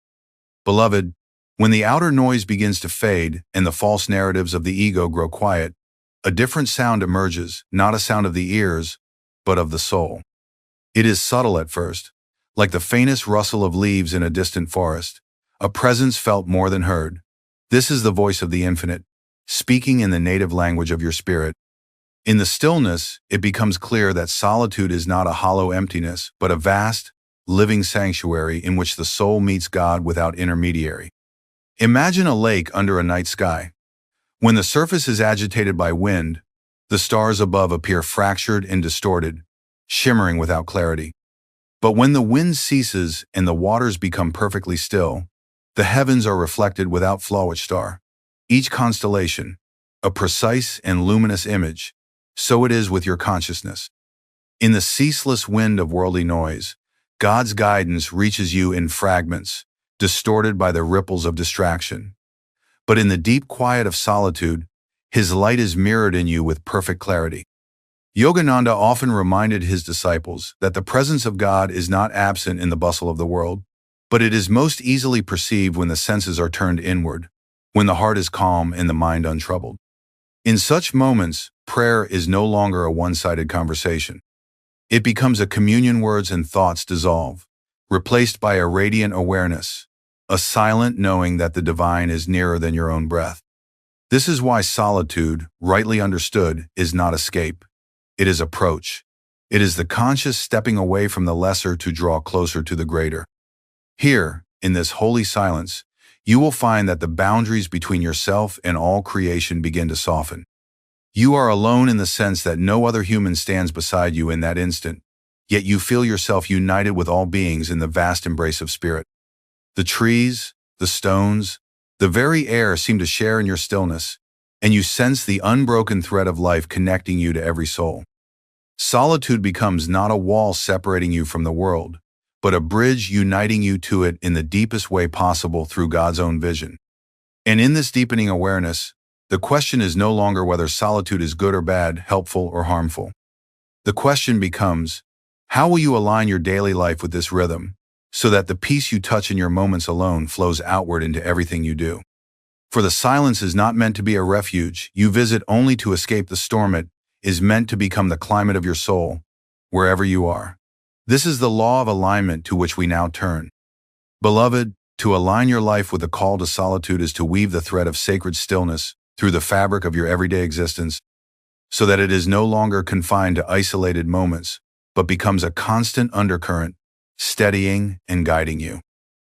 Beloved, when the outer noise begins to fade and the false narratives of the ego grow quiet, a different sound emerges, not a sound of the ears, but of the soul. It is subtle at first, like the faintest rustle of leaves in a distant forest, a presence felt more than heard. This is the voice of the infinite, speaking in the native language of your spirit. In the stillness, it becomes clear that solitude is not a hollow emptiness, but a vast, living sanctuary in which the soul meets God without intermediary. Imagine a lake under a night sky. When the surface is agitated by wind, the stars above appear fractured and distorted, shimmering without clarity. But when the wind ceases and the waters become perfectly still, the heavens are reflected without flaw each star. Each constellation, a precise and luminous image, so it is with your consciousness. In the ceaseless wind of worldly noise, God's guidance reaches you in fragments, distorted by the ripples of distraction. But in the deep quiet of solitude, His light is mirrored in you with perfect clarity. Yogananda often reminded his disciples that the presence of God is not absent in the bustle of the world, but it is most easily perceived when the senses are turned inward, when the heart is calm and the mind untroubled. In such moments, prayer is no longer a one-sided conversation. It becomes a communion, words and thoughts dissolve, replaced by a radiant awareness, a silent knowing that the divine is nearer than your own breath. This is why solitude, rightly understood, is not escape. It is approach. It is the conscious stepping away from the lesser to draw closer to the greater. Here, in this holy silence, you will find that the boundaries between yourself and all creation begin to soften. You are alone in the sense that no other human stands beside you in that instant, yet you feel yourself united with all beings in the vast embrace of spirit. The trees, the stones, the very air seem to share in your stillness, and you sense the unbroken thread of life connecting you to every soul. Solitude becomes not a wall separating you from the world, but a bridge uniting you to it in the deepest way possible through God's own vision. And in this deepening awareness, the question is no longer whether solitude is good or bad, helpful or harmful. The question becomes, how will you align your daily life with this rhythm, so that the peace you touch in your moments alone flows outward into everything you do? For the silence is not meant to be a refuge you visit only to escape the storm. It is meant to become the climate of your soul, wherever you are. This is the law of alignment to which we now turn. Beloved, to align your life with the call to solitude is to weave the thread of sacred stillness through the fabric of your everyday existence, so that it is no longer confined to isolated moments, but becomes a constant undercurrent, steadying and guiding you.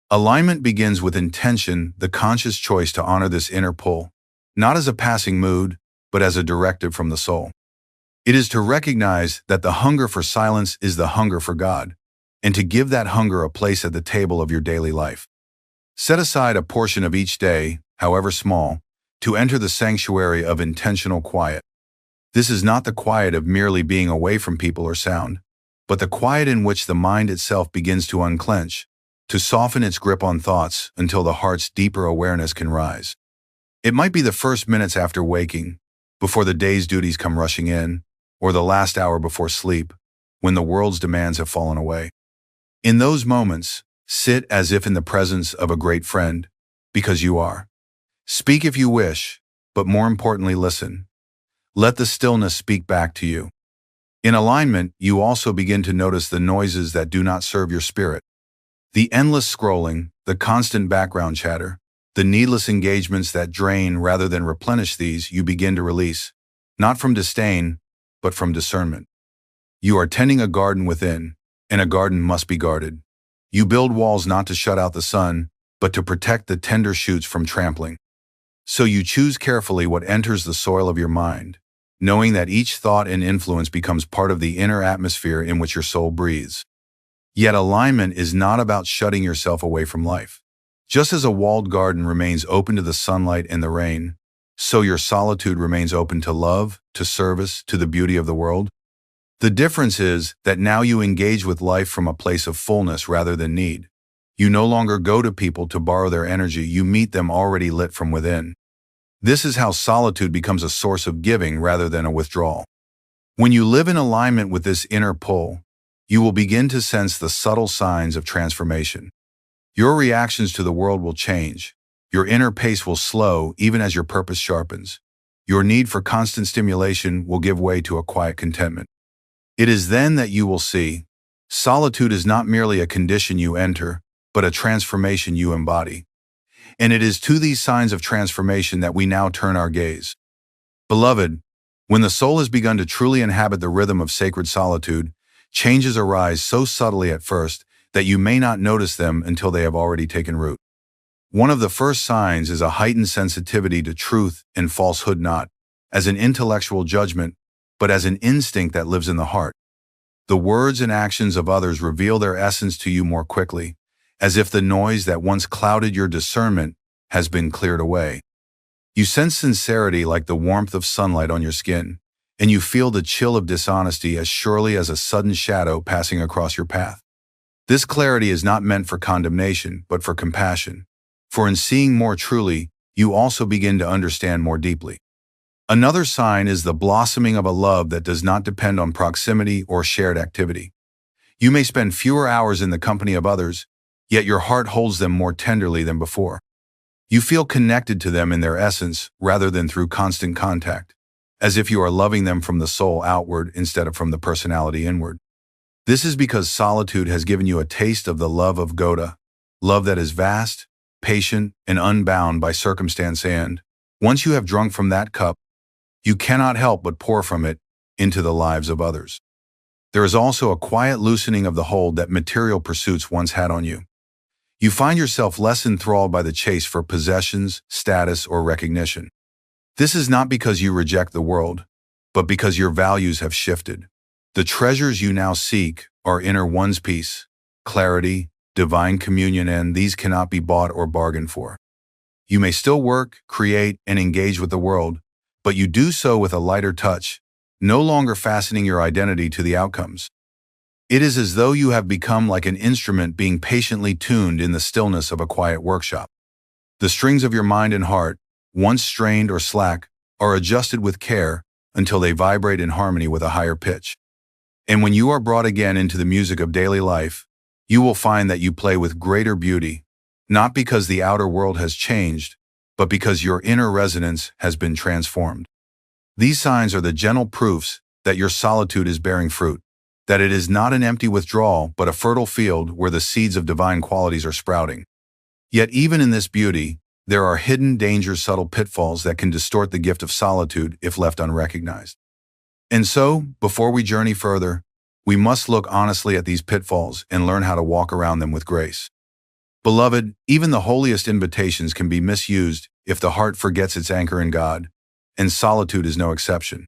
Alignment begins with intention, the conscious choice to honor this inner pull, not as a passing mood, but as a directive from the soul. It is to recognize that the hunger for silence is the hunger for God, and to give that hunger a place at the table of your daily life. Set aside a portion of each day, however small, to enter the sanctuary of intentional quiet. This is not the quiet of merely being away from people or sound, but the quiet in which the mind itself begins to unclench, to soften its grip on thoughts until the heart's deeper awareness can rise. It might be the first minutes after waking, before the day's duties come rushing in, or the last hour before sleep, when the world's demands have fallen away. In those moments, Sit as if in the presence of a great friend, because you are. Speak if you wish, but more importantly, listen. Let the stillness speak back to you. In alignment, you also begin to notice the noises that do not serve your spirit. The endless scrolling, the constant background chatter, the needless engagements that drain rather than replenish these you begin to release, not from disdain, but from discernment. You are tending a garden within, and a garden must be guarded. You build walls not to shut out the sun, but to protect the tender shoots from trampling. So you choose carefully what enters the soil of your mind, knowing that each thought and influence becomes part of the inner atmosphere in which your soul breathes. Yet alignment is not about shutting yourself away from life. Just as a walled garden remains open to the sunlight and the rain, so your solitude remains open to love, to service, to the beauty of the world. The difference is that now you engage with life from a place of fullness rather than need. You no longer go to people to borrow their energy, you meet them already lit from within. This is how solitude becomes a source of giving rather than a withdrawal. When you live in alignment with this inner pull, you will begin to sense the subtle signs of transformation. Your reactions to the world will change. Your inner pace will slow even as your purpose sharpens. Your need for constant stimulation will give way to a quiet contentment. It is then that you will see, solitude is not merely a condition you enter, but a transformation you embody. And it is to these signs of transformation that we now turn our gaze. Beloved, when the soul has begun to truly inhabit the rhythm of sacred solitude, changes arise so subtly at first that you may not notice them until they have already taken root. One of the first signs is a heightened sensitivity to truth and falsehood, not as an intellectual judgment, but as an instinct that lives in the heart. The words and actions of others reveal their essence to you more quickly, as if the noise that once clouded your discernment has been cleared away. You sense sincerity like the warmth of sunlight on your skin, and you feel the chill of dishonesty as surely as a sudden shadow passing across your path. This clarity is not meant for condemnation, but for compassion. For in seeing more truly, you also begin to understand more deeply. Another sign is the blossoming of a love that does not depend on proximity or shared activity. You may spend fewer hours in the company of others, yet your heart holds them more tenderly than before. You feel connected to them in their essence rather than through constant contact, as if you are loving them from the soul outward instead of from the personality inward. This is because solitude has given you a taste of the love of Goda, love that is vast, patient, and unbound by circumstance, and, once you have drunk from that cup, you cannot help but pour from it into the lives of others. There is also a quiet loosening of the hold that material pursuits once had on you. You find yourself less enthralled by the chase for possessions, status, or recognition. This is not because you reject the world, but because your values have shifted. The treasures you now seek are inner one's peace, clarity, divine communion, and these cannot be bought or bargained for. You may still work, create, and engage with the world, but you do so with a lighter touch, no longer fastening your identity to the outcomes. It is as though you have become like an instrument being patiently tuned in the stillness of a quiet workshop. The strings of your mind and heart, once strained or slack, are adjusted with care until they vibrate in harmony with a higher pitch. And when you are brought again into the music of daily life, you will find that you play with greater beauty, not because the outer world has changed, but because your inner resonance has been transformed. These signs are the gentle proofs that your solitude is bearing fruit, that it is not an empty withdrawal, but a fertile field where the seeds of divine qualities are sprouting. Yet even in this beauty, there are hidden dangers, subtle pitfalls that can distort the gift of solitude if left unrecognized. And so, before we journey further, we must look honestly at these pitfalls and learn how to walk around them with grace. Beloved, even the holiest invitations can be misused if the heart forgets its anchor in God, and solitude is no exception.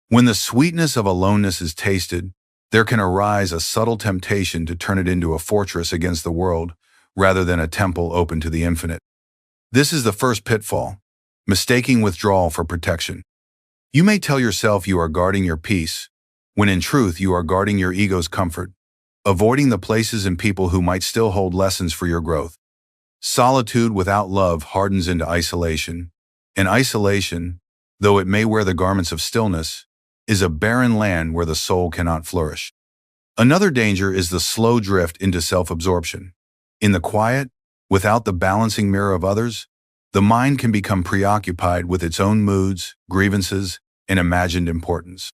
When the sweetness of aloneness is tasted, there can arise a subtle temptation to turn it into a fortress against the world rather than a temple open to the infinite. This is the first pitfall, mistaking withdrawal for protection. You may tell yourself you are guarding your peace, when in truth you are guarding your ego's comfort, avoiding the places and people who might still hold lessons for your growth. Solitude without love hardens into isolation, and isolation, though it may wear the garments of stillness, is a barren land where the soul cannot flourish. Another danger is the slow drift into self-absorption. In the quiet, without the balancing mirror of others, the mind can become preoccupied with its own moods, grievances, and imagined importance.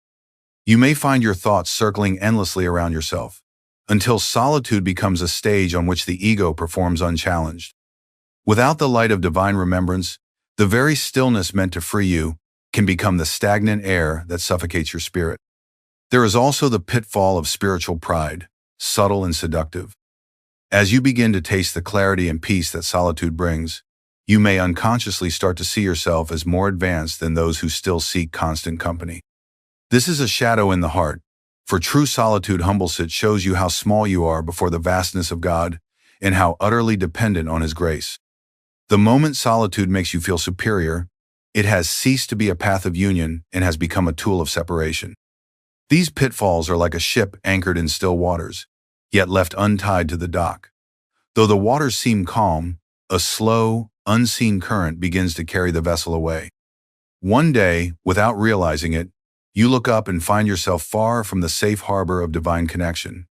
You may find your thoughts circling endlessly around yourself, until solitude becomes a stage on which the ego performs unchallenged. Without the light of divine remembrance, the very stillness meant to free you can become the stagnant air that suffocates your spirit. There is also the pitfall of spiritual pride, subtle and seductive. As you begin to taste the clarity and peace that solitude brings, you may unconsciously start to see yourself as more advanced than those who still seek constant company. This is a shadow in the heart, for true solitude humbles it, shows you how small you are before the vastness of God and how utterly dependent on His grace. The moment solitude makes you feel superior, it has ceased to be a path of union and has become a tool of separation. These pitfalls are like a ship anchored in still waters, yet left untied to the dock. Though the waters seem calm, a slow, unseen current begins to carry the vessel away. One day, without realizing it, you look up and find yourself far from the safe harbor of divine connection.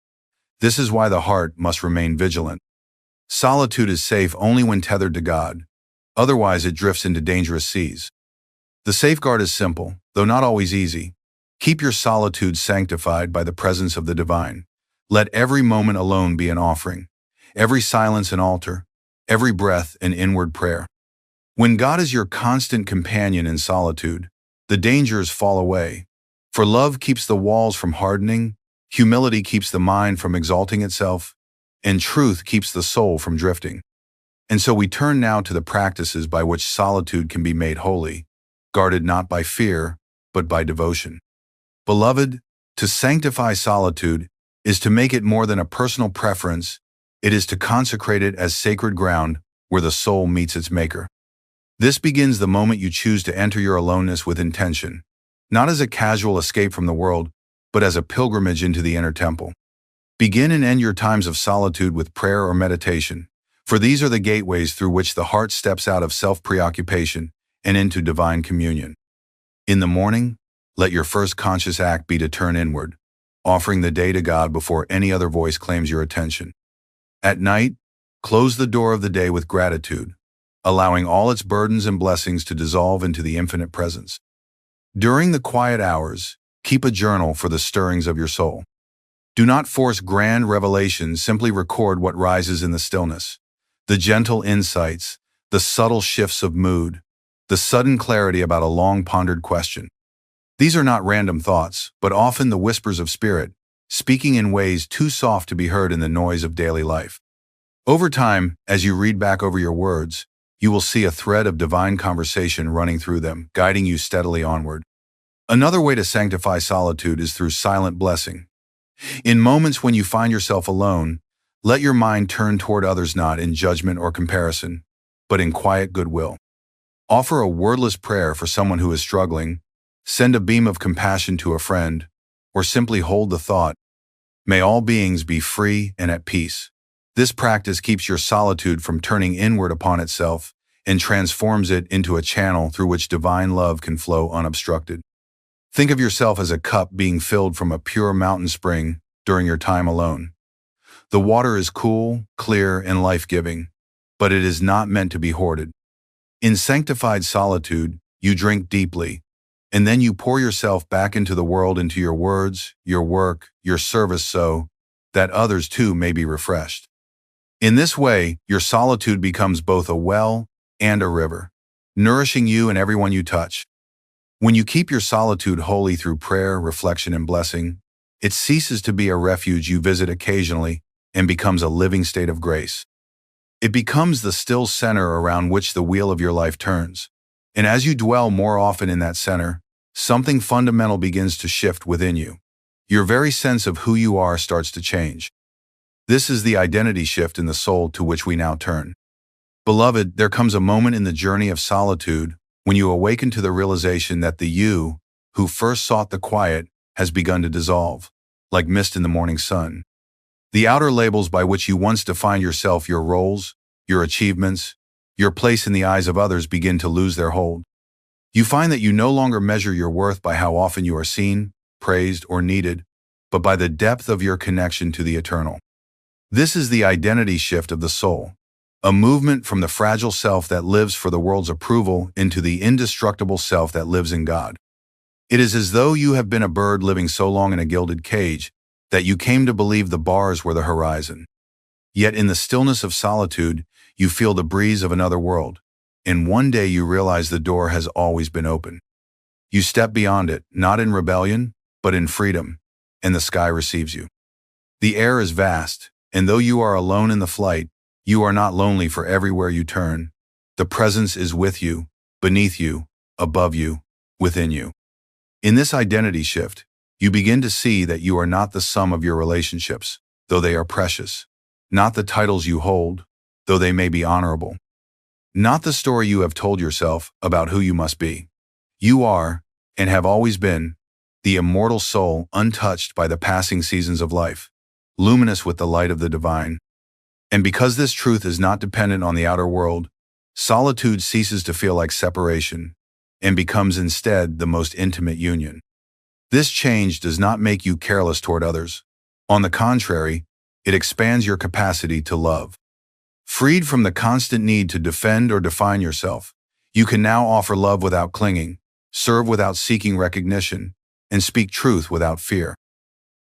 This is why the heart must remain vigilant. Solitude is safe only when tethered to God. Otherwise, it drifts into dangerous seas. The safeguard is simple, though not always easy. Keep your solitude sanctified by the presence of the divine. Let every moment alone be an offering, every silence an altar, every breath an inward prayer. When God is your constant companion in solitude, the dangers fall away. For love keeps the walls from hardening, humility keeps the mind from exalting itself, and truth keeps the soul from drifting. And so we turn now to the practices by which solitude can be made holy, guarded not by fear, but by devotion. Beloved, to sanctify solitude is to make it more than a personal preference. It is to consecrate it as sacred ground where the soul meets its maker. This begins the moment you choose to enter your aloneness with intention, not as a casual escape from the world, but as a pilgrimage into the inner temple. Begin and end your times of solitude with prayer or meditation, for these are the gateways through which the heart steps out of self-preoccupation and into divine communion. In the morning, let your first conscious act be to turn inward, offering the day to God before any other voice claims your attention. At night, close the door of the day with gratitude, allowing all its burdens and blessings to dissolve into the infinite presence. During the quiet hours, keep a journal for the stirrings of your soul. Do not force grand revelations, simply record what rises in the stillness. The gentle insights, the subtle shifts of mood, the sudden clarity about a long-pondered question. These are not random thoughts, but often the whispers of spirit, speaking in ways too soft to be heard in the noise of daily life. Over time, as you read back over your words, you will see a thread of divine conversation running through them, guiding you steadily onward. Another way to sanctify solitude is through silent blessing. In moments when you find yourself alone, let your mind turn toward others not in judgment or comparison, but in quiet goodwill. Offer a wordless prayer for someone who is struggling, send a beam of compassion to a friend, or simply hold the thought, "May all beings be free and at peace." This practice keeps your solitude from turning inward upon itself and transforms it into a channel through which divine love can flow unobstructed. Think of yourself as a cup being filled from a pure mountain spring during your time alone. The water is cool, clear, and life-giving, but it is not meant to be hoarded. In sanctified solitude, you drink deeply, and then you pour yourself back into the world, into your words, your work, your service, so that others too may be refreshed. In this way, your solitude becomes both a well and a river, nourishing you and everyone you touch. When you keep your solitude holy through prayer, reflection, and blessing, it ceases to be a refuge you visit occasionally and becomes a living state of grace. It becomes the still center around which the wheel of your life turns. And as you dwell more often in that center, something fundamental begins to shift within you. Your very sense of who you are starts to change. This is the identity shift in the soul to which we now turn. Beloved, there comes a moment in the journey of solitude when you awaken to the realization that the you, who first sought the quiet, has begun to dissolve, like mist in the morning sun. The outer labels by which you once defined yourself, your roles, your achievements, your place in the eyes of others begin to lose their hold. You find that you no longer measure your worth by how often you are seen, praised, or needed, but by the depth of your connection to the eternal. This is the identity shift of the soul, a movement from the fragile self that lives for the world's approval into the indestructible self that lives in God. It is as though you have been a bird living so long in a gilded cage that you came to believe the bars were the horizon. Yet in the stillness of solitude, you feel the breeze of another world, and one day you realize the door has always been open. You step beyond it, not in rebellion, but in freedom, and the sky receives you. The air is vast, and though you are alone in the flight, you are not lonely, for everywhere you turn, the presence is with you, beneath you, above you, within you. In this identity shift, you begin to see that you are not the sum of your relationships, though they are precious, not the titles you hold, though they may be honorable, not the story you have told yourself about who you must be. You are, and have always been, the immortal soul untouched by the passing seasons of life, luminous with the light of the divine. And because this truth is not dependent on the outer world, solitude ceases to feel like separation and becomes instead the most intimate union. This change does not make you careless toward others. On the contrary, it expands your capacity to love. Freed from the constant need to defend or define yourself, you can now offer love without clinging, serve without seeking recognition, and speak truth without fear.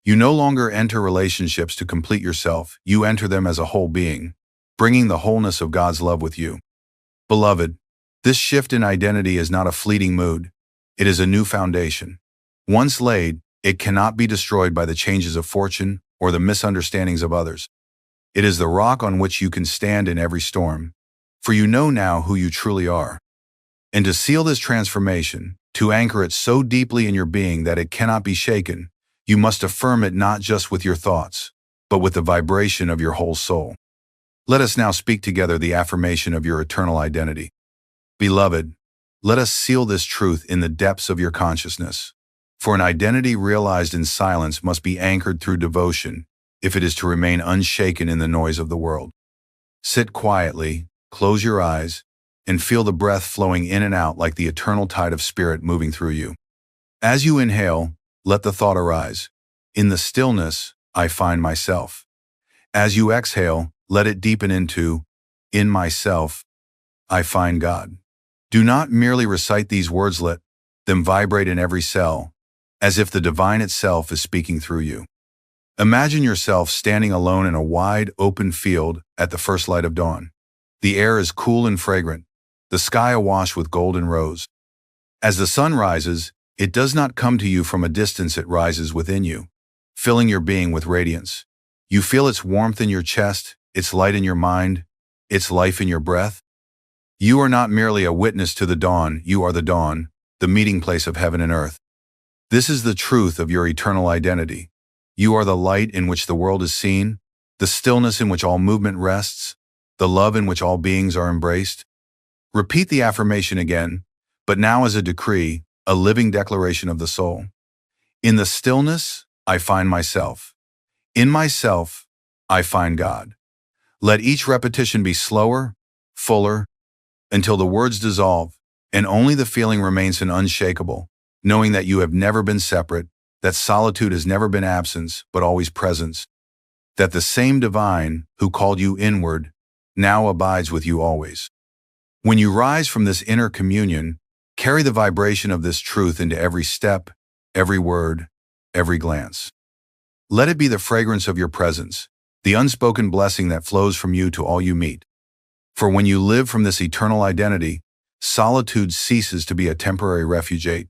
You no longer enter relationships to complete yourself, you enter them as a whole being, bringing the wholeness of God's love with you. Beloved, this shift in identity is not a fleeting mood, it is a new foundation. Once laid, it cannot be destroyed by the changes of fortune or the misunderstandings of others. It is the rock on which you can stand in every storm, for you know now who you truly are. And to seal this transformation, to anchor it so deeply in your being that it cannot be shaken, you must affirm it not just with your thoughts, but with the vibration of your whole soul. Let us now speak together the affirmation of your eternal identity. Beloved, let us seal this truth in the depths of your consciousness. For an identity realized in silence must be anchored through devotion if it is to remain unshaken in the noise of the world. Sit quietly, close your eyes, and feel the breath flowing in and out like the eternal tide of spirit moving through you. As you inhale, let the thought arise, in the stillness, I find myself. As you exhale, let it deepen into, in myself, I find God. Do not merely recite these words, let them vibrate in every cell, as if the divine itself is speaking through you. Imagine yourself standing alone in a wide, open field at the first light of dawn. The air is cool and fragrant, the sky awash with golden rose. As the sun rises, it does not come to you from a distance, it rises within you, filling your being with radiance. You feel its warmth in your chest, its light in your mind, its life in your breath. You are not merely a witness to the dawn, you are the dawn, the meeting place of heaven and earth. This is the truth of your eternal identity. You are the light in which the world is seen, the stillness in which all movement rests, the love in which all beings are embraced. Repeat the affirmation again, but now as a decree, a living declaration of the soul. In the stillness, I find myself. In myself, I find God. Let each repetition be slower, fuller, until the words dissolve, and only the feeling remains unshakable, knowing that you have never been separate, that solitude has never been absence, but always presence, that the same divine who called you inward now abides with you always. When you rise from this inner communion, carry the vibration of this truth into every step, every word, every glance. Let it be the fragrance of your presence, the unspoken blessing that flows from you to all you meet. For when you live from this eternal identity, solitude ceases to be a temporary refuge,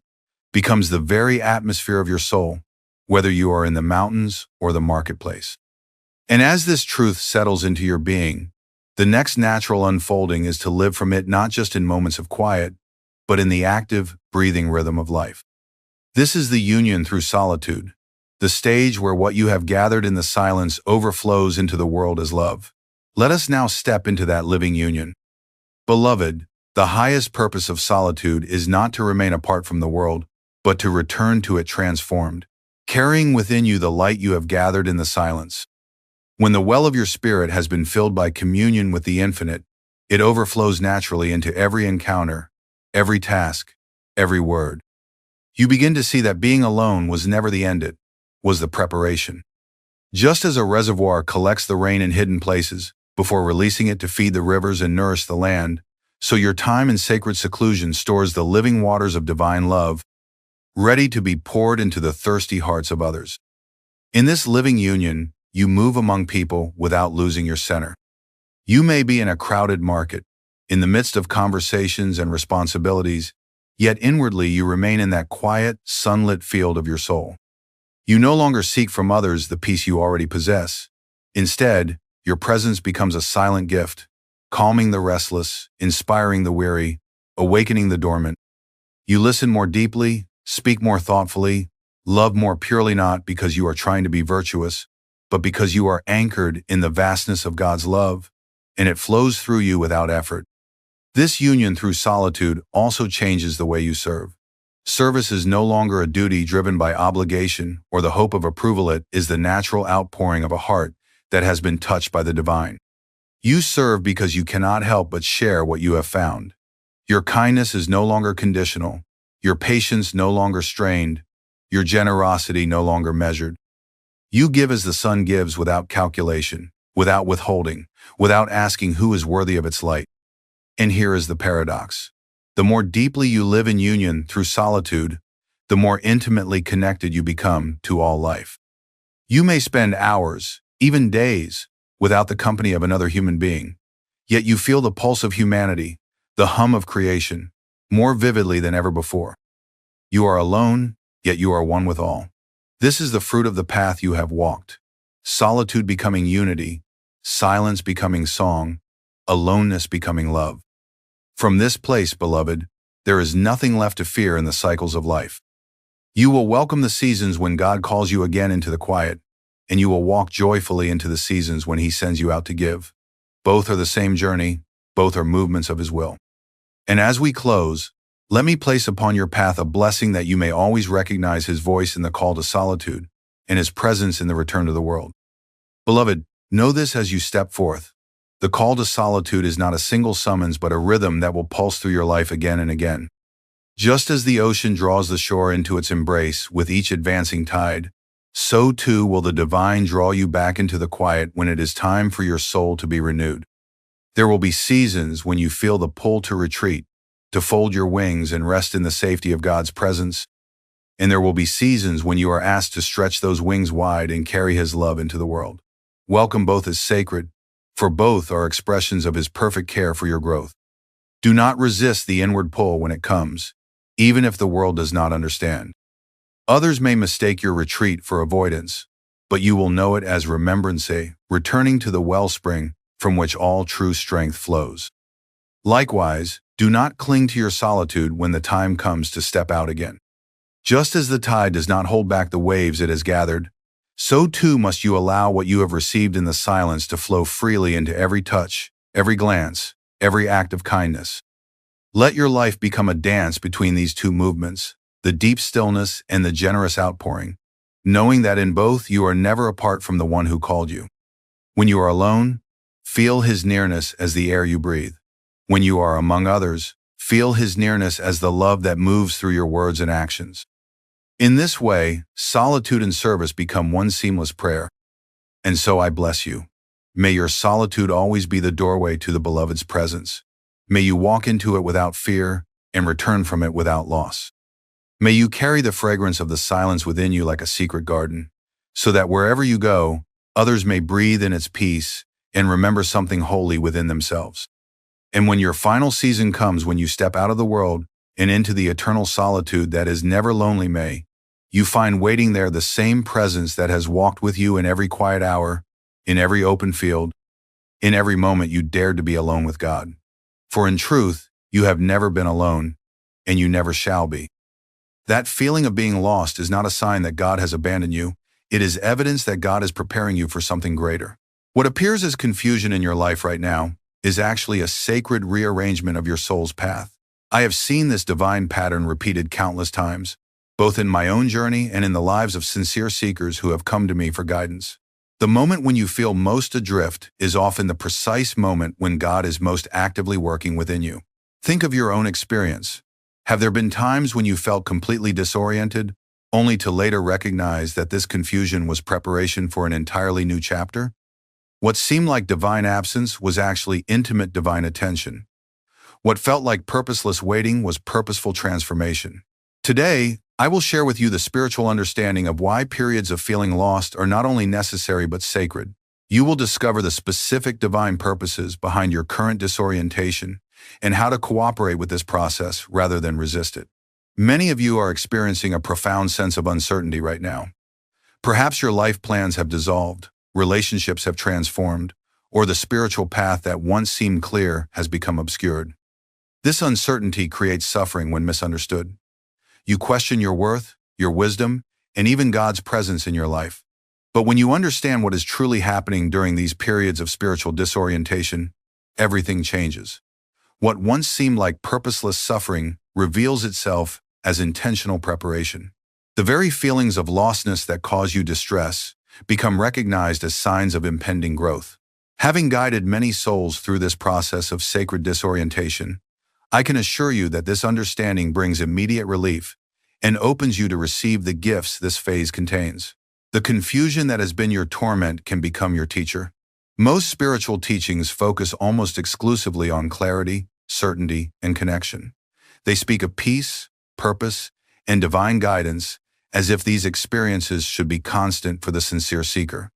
becomes the very atmosphere of your soul, whether you are in the mountains or the marketplace. And as this truth settles into your being, the next natural unfolding is to live from it not just in moments of quiet, but in the active, breathing rhythm of life. This is the union through solitude, the stage where what you have gathered in the silence overflows into the world as love. Let us now step into that living union. Beloved, the highest purpose of solitude is not to remain apart from the world, but to return to it transformed, carrying within you the light you have gathered in the silence. When the well of your spirit has been filled by communion with the infinite, it overflows naturally into every encounter, every task, every word. You begin to see that being alone was never the end, it was the preparation. Just as a reservoir collects the rain in hidden places before releasing it to feed the rivers and nourish the land, so your time in sacred seclusion stores the living waters of divine love, ready to be poured into the thirsty hearts of others. In this living union, you move among people without losing your center. You may be in a crowded market, in the midst of conversations and responsibilities, yet inwardly you remain in that quiet, sunlit field of your soul. You no longer seek from others the peace you already possess. Instead, your presence becomes a silent gift, calming the restless, inspiring the weary, awakening the dormant. You listen more deeply, speak more thoughtfully, love more purely, not because you are trying to be virtuous, but because you are anchored in the vastness of God's love, and it flows through you without effort. This union through solitude also changes the way you serve. Service is no longer a duty driven by obligation or the hope of approval. It is the natural outpouring of a heart that has been touched by the divine. You serve because you cannot help but share what you have found. Your kindness is no longer conditional, your patience no longer strained, your generosity no longer measured. You give as the sun gives, without calculation, without withholding, without asking who is worthy of its light. And here is the paradox. The more deeply you live in union through solitude, the more intimately connected you become to all life. You may spend hours, even days, without the company of another human being, yet you feel the pulse of humanity, the hum of creation, more vividly than ever before. You are alone, yet you are one with all. This is the fruit of the path you have walked. Solitude becoming unity, silence becoming song, aloneness becoming love. From this place, beloved, there is nothing left to fear in the cycles of life. You will welcome the seasons when God calls you again into the quiet, and you will walk joyfully into the seasons when He sends you out to give. Both are the same journey, both are movements of His will. And as we close, let me place upon your path a blessing that you may always recognize His voice in the call to solitude and His presence in the return to the world. Beloved, know this as you step forth. The call to solitude is not a single summons, but a rhythm that will pulse through your life again and again. Just as the ocean draws the shore into its embrace with each advancing tide, so too will the divine draw you back into the quiet when it is time for your soul to be renewed. There will be seasons when you feel the pull to retreat, to fold your wings and rest in the safety of God's presence. And there will be seasons when you are asked to stretch those wings wide and carry His love into the world. Welcome both as sacred, for both are expressions of His perfect care for your growth. Do not resist the inward pull when it comes, even if the world does not understand. Others may mistake your retreat for avoidance, but you will know it as remembrance, returning to the wellspring from which all true strength flows. Likewise, do not cling to your solitude when the time comes to step out again. Just as the tide does not hold back the waves it has gathered, so too must you allow what you have received in the silence to flow freely into every touch, every glance, every act of kindness. Let your life become a dance between these two movements, the deep stillness and the generous outpouring, knowing that in both you are never apart from the one who called you. When you are alone, feel His nearness as the air you breathe. When you are among others, feel His nearness as the love that moves through your words and actions. In this way, solitude and service become one seamless prayer. And so I bless you. May your solitude always be the doorway to the Beloved's presence. May you walk into it without fear and return from it without loss. May you carry the fragrance of the silence within you like a secret garden, so that wherever you go, others may breathe in its peace and remember something holy within themselves. And when your final season comes, when you step out of the world and into the eternal solitude that is never lonely, may you find waiting there the same presence that has walked with you in every quiet hour, in every open field, in every moment you dared to be alone with God. For in truth, you have never been alone, and you never shall be. That feeling of being lost is not a sign that God has abandoned you. It is evidence that God is preparing you for something greater. What appears as confusion in your life right now is actually a sacred rearrangement of your soul's path. I have seen this divine pattern repeated countless times, both in my own journey and in the lives of sincere seekers who have come to me for guidance. The moment when you feel most adrift is often the precise moment when God is most actively working within you. Think of your own experience. Have there been times when you felt completely disoriented, only to later recognize that this confusion was preparation for an entirely new chapter? What seemed like divine absence was actually intimate divine attention. What felt like purposeless waiting was purposeful transformation. Today, I will share with you the spiritual understanding of why periods of feeling lost are not only necessary but sacred. You will discover the specific divine purposes behind your current disorientation and how to cooperate with this process rather than resist it. Many of you are experiencing a profound sense of uncertainty right now. Perhaps your life plans have dissolved, relationships have transformed, or the spiritual path that once seemed clear has become obscured. This uncertainty creates suffering when misunderstood. You question your worth, your wisdom, and even God's presence in your life. But when you understand what is truly happening during these periods of spiritual disorientation, everything changes. What once seemed like purposeless suffering reveals itself as intentional preparation. The very feelings of lostness that cause you distress become recognized as signs of impending growth. Having guided many souls through this process of sacred disorientation, I can assure you that this understanding brings immediate relief and opens you to receive the gifts this phase contains. The confusion that has been your torment can become your teacher. Most spiritual teachings focus almost exclusively on clarity, certainty, and connection. They speak of peace, purpose, and divine guidance as if these experiences should be constant for the sincere seeker.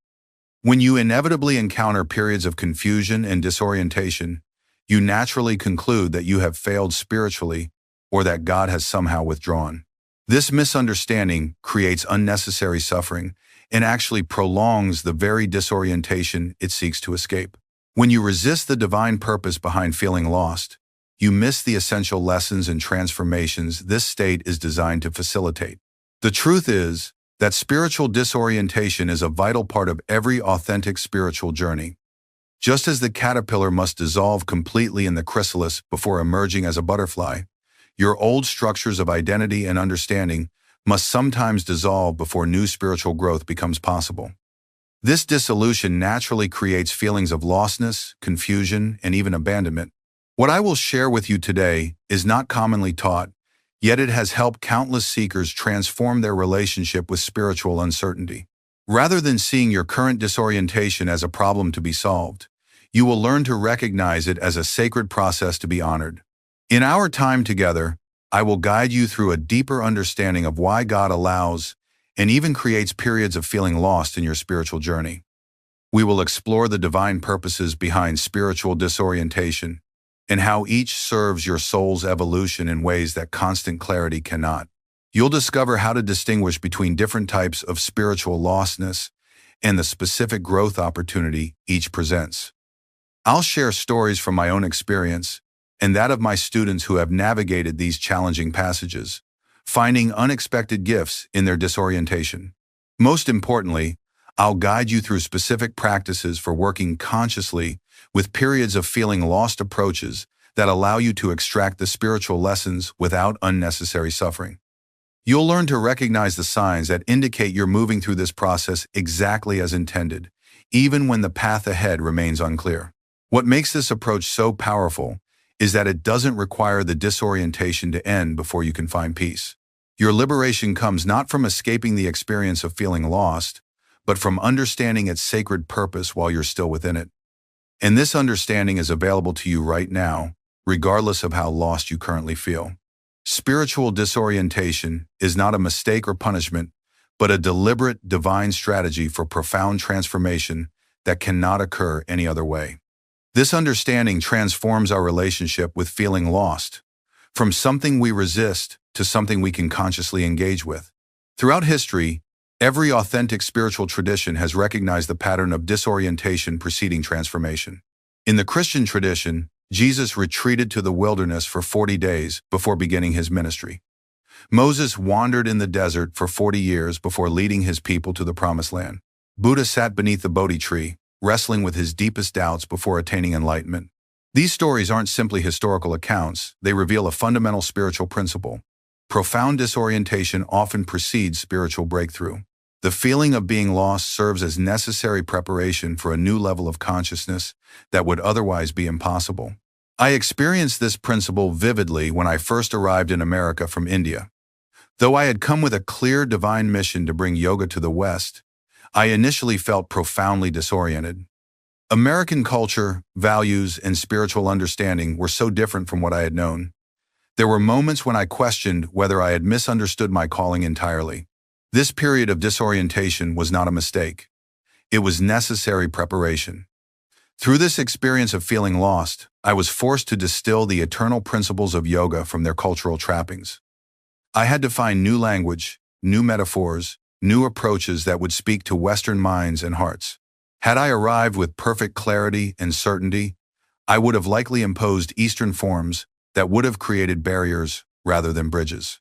When you inevitably encounter periods of confusion and disorientation, you naturally conclude that you have failed spiritually or that God has somehow withdrawn. This misunderstanding creates unnecessary suffering and actually prolongs the very disorientation it seeks to escape. When you resist the divine purpose behind feeling lost, you miss the essential lessons and transformations this state is designed to facilitate. The truth is that spiritual disorientation is a vital part of every authentic spiritual journey. Just as the caterpillar must dissolve completely in the chrysalis before emerging as a butterfly, your old structures of identity and understanding must sometimes dissolve before new spiritual growth becomes possible. This dissolution naturally creates feelings of lostness, confusion, and even abandonment. What I will share with you today is not commonly taught, yet it has helped countless seekers transform their relationship with spiritual uncertainty. Rather than seeing your current disorientation as a problem to be solved, you will learn to recognize it as a sacred process to be honored. In our time together, I will guide you through a deeper understanding of why God allows and even creates periods of feeling lost in your spiritual journey. We will explore the divine purposes behind spiritual disorientation and how each serves your soul's evolution in ways that constant clarity cannot. You'll discover how to distinguish between different types of spiritual lostness and the specific growth opportunity each presents. I'll share stories from my own experience and that of my students who have navigated these challenging passages, finding unexpected gifts in their disorientation. Most importantly, I'll guide you through specific practices for working consciously with periods of feeling lost approaches that allow you to extract the spiritual lessons without unnecessary suffering. You'll learn to recognize the signs that indicate you're moving through this process exactly as intended, even when the path ahead remains unclear. What makes this approach so powerful is that it doesn't require the disorientation to end before you can find peace. Your liberation comes not from escaping the experience of feeling lost, but from understanding its sacred purpose while you're still within it. And this understanding is available to you right now, regardless of how lost you currently feel. Spiritual disorientation is not a mistake or punishment, but a deliberate divine strategy for profound transformation that cannot occur any other way. This understanding transforms our relationship with feeling lost, from something we resist to something we can consciously engage with. Throughout history, every authentic spiritual tradition has recognized the pattern of disorientation preceding transformation. In the Christian tradition, Jesus retreated to the wilderness for 40 days before beginning his ministry. Moses wandered in the desert for 40 years before leading his people to the Promised Land. Buddha sat beneath the Bodhi tree, wrestling with his deepest doubts before attaining enlightenment. These stories aren't simply historical accounts, they reveal a fundamental spiritual principle. Profound disorientation often precedes spiritual breakthrough. The feeling of being lost serves as necessary preparation for a new level of consciousness that would otherwise be impossible. I experienced this principle vividly when I first arrived in America from India. Though I had come with a clear divine mission to bring yoga to the West, I initially felt profoundly disoriented. American culture, values, and spiritual understanding were so different from what I had known. There were moments when I questioned whether I had misunderstood my calling entirely. This period of disorientation was not a mistake. It was necessary preparation. Through this experience of feeling lost, I was forced to distill the eternal principles of yoga from their cultural trappings. I had to find new language, new metaphors, new approaches that would speak to Western minds and hearts. Had I arrived with perfect clarity and certainty, I would have likely imposed Eastern forms that would have created barriers rather than bridges.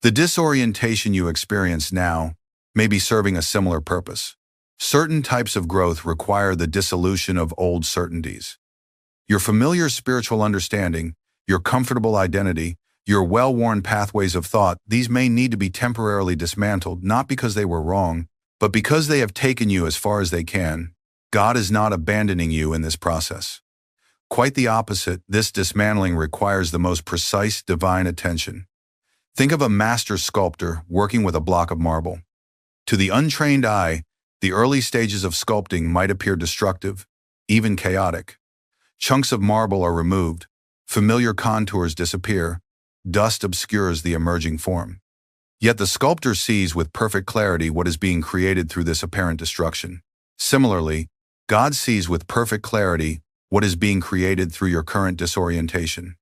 The disorientation you experience now may be serving a similar purpose. Certain types of growth require the dissolution of old certainties. Your familiar spiritual understanding, your comfortable identity, your well-worn pathways of thought, these may need to be temporarily dismantled, not because they were wrong, but because they have taken you as far as they can. God is not abandoning you in this process. Quite the opposite, this dismantling requires the most precise divine attention. Think of a master sculptor working with a block of marble. To the untrained eye, the early stages of sculpting might appear destructive, even chaotic. Chunks of marble are removed, familiar contours disappear, dust obscures the emerging form. Yet the sculptor sees with perfect clarity what is being created through this apparent destruction. Similarly, God sees with perfect clarity what is being created through your current disorientation.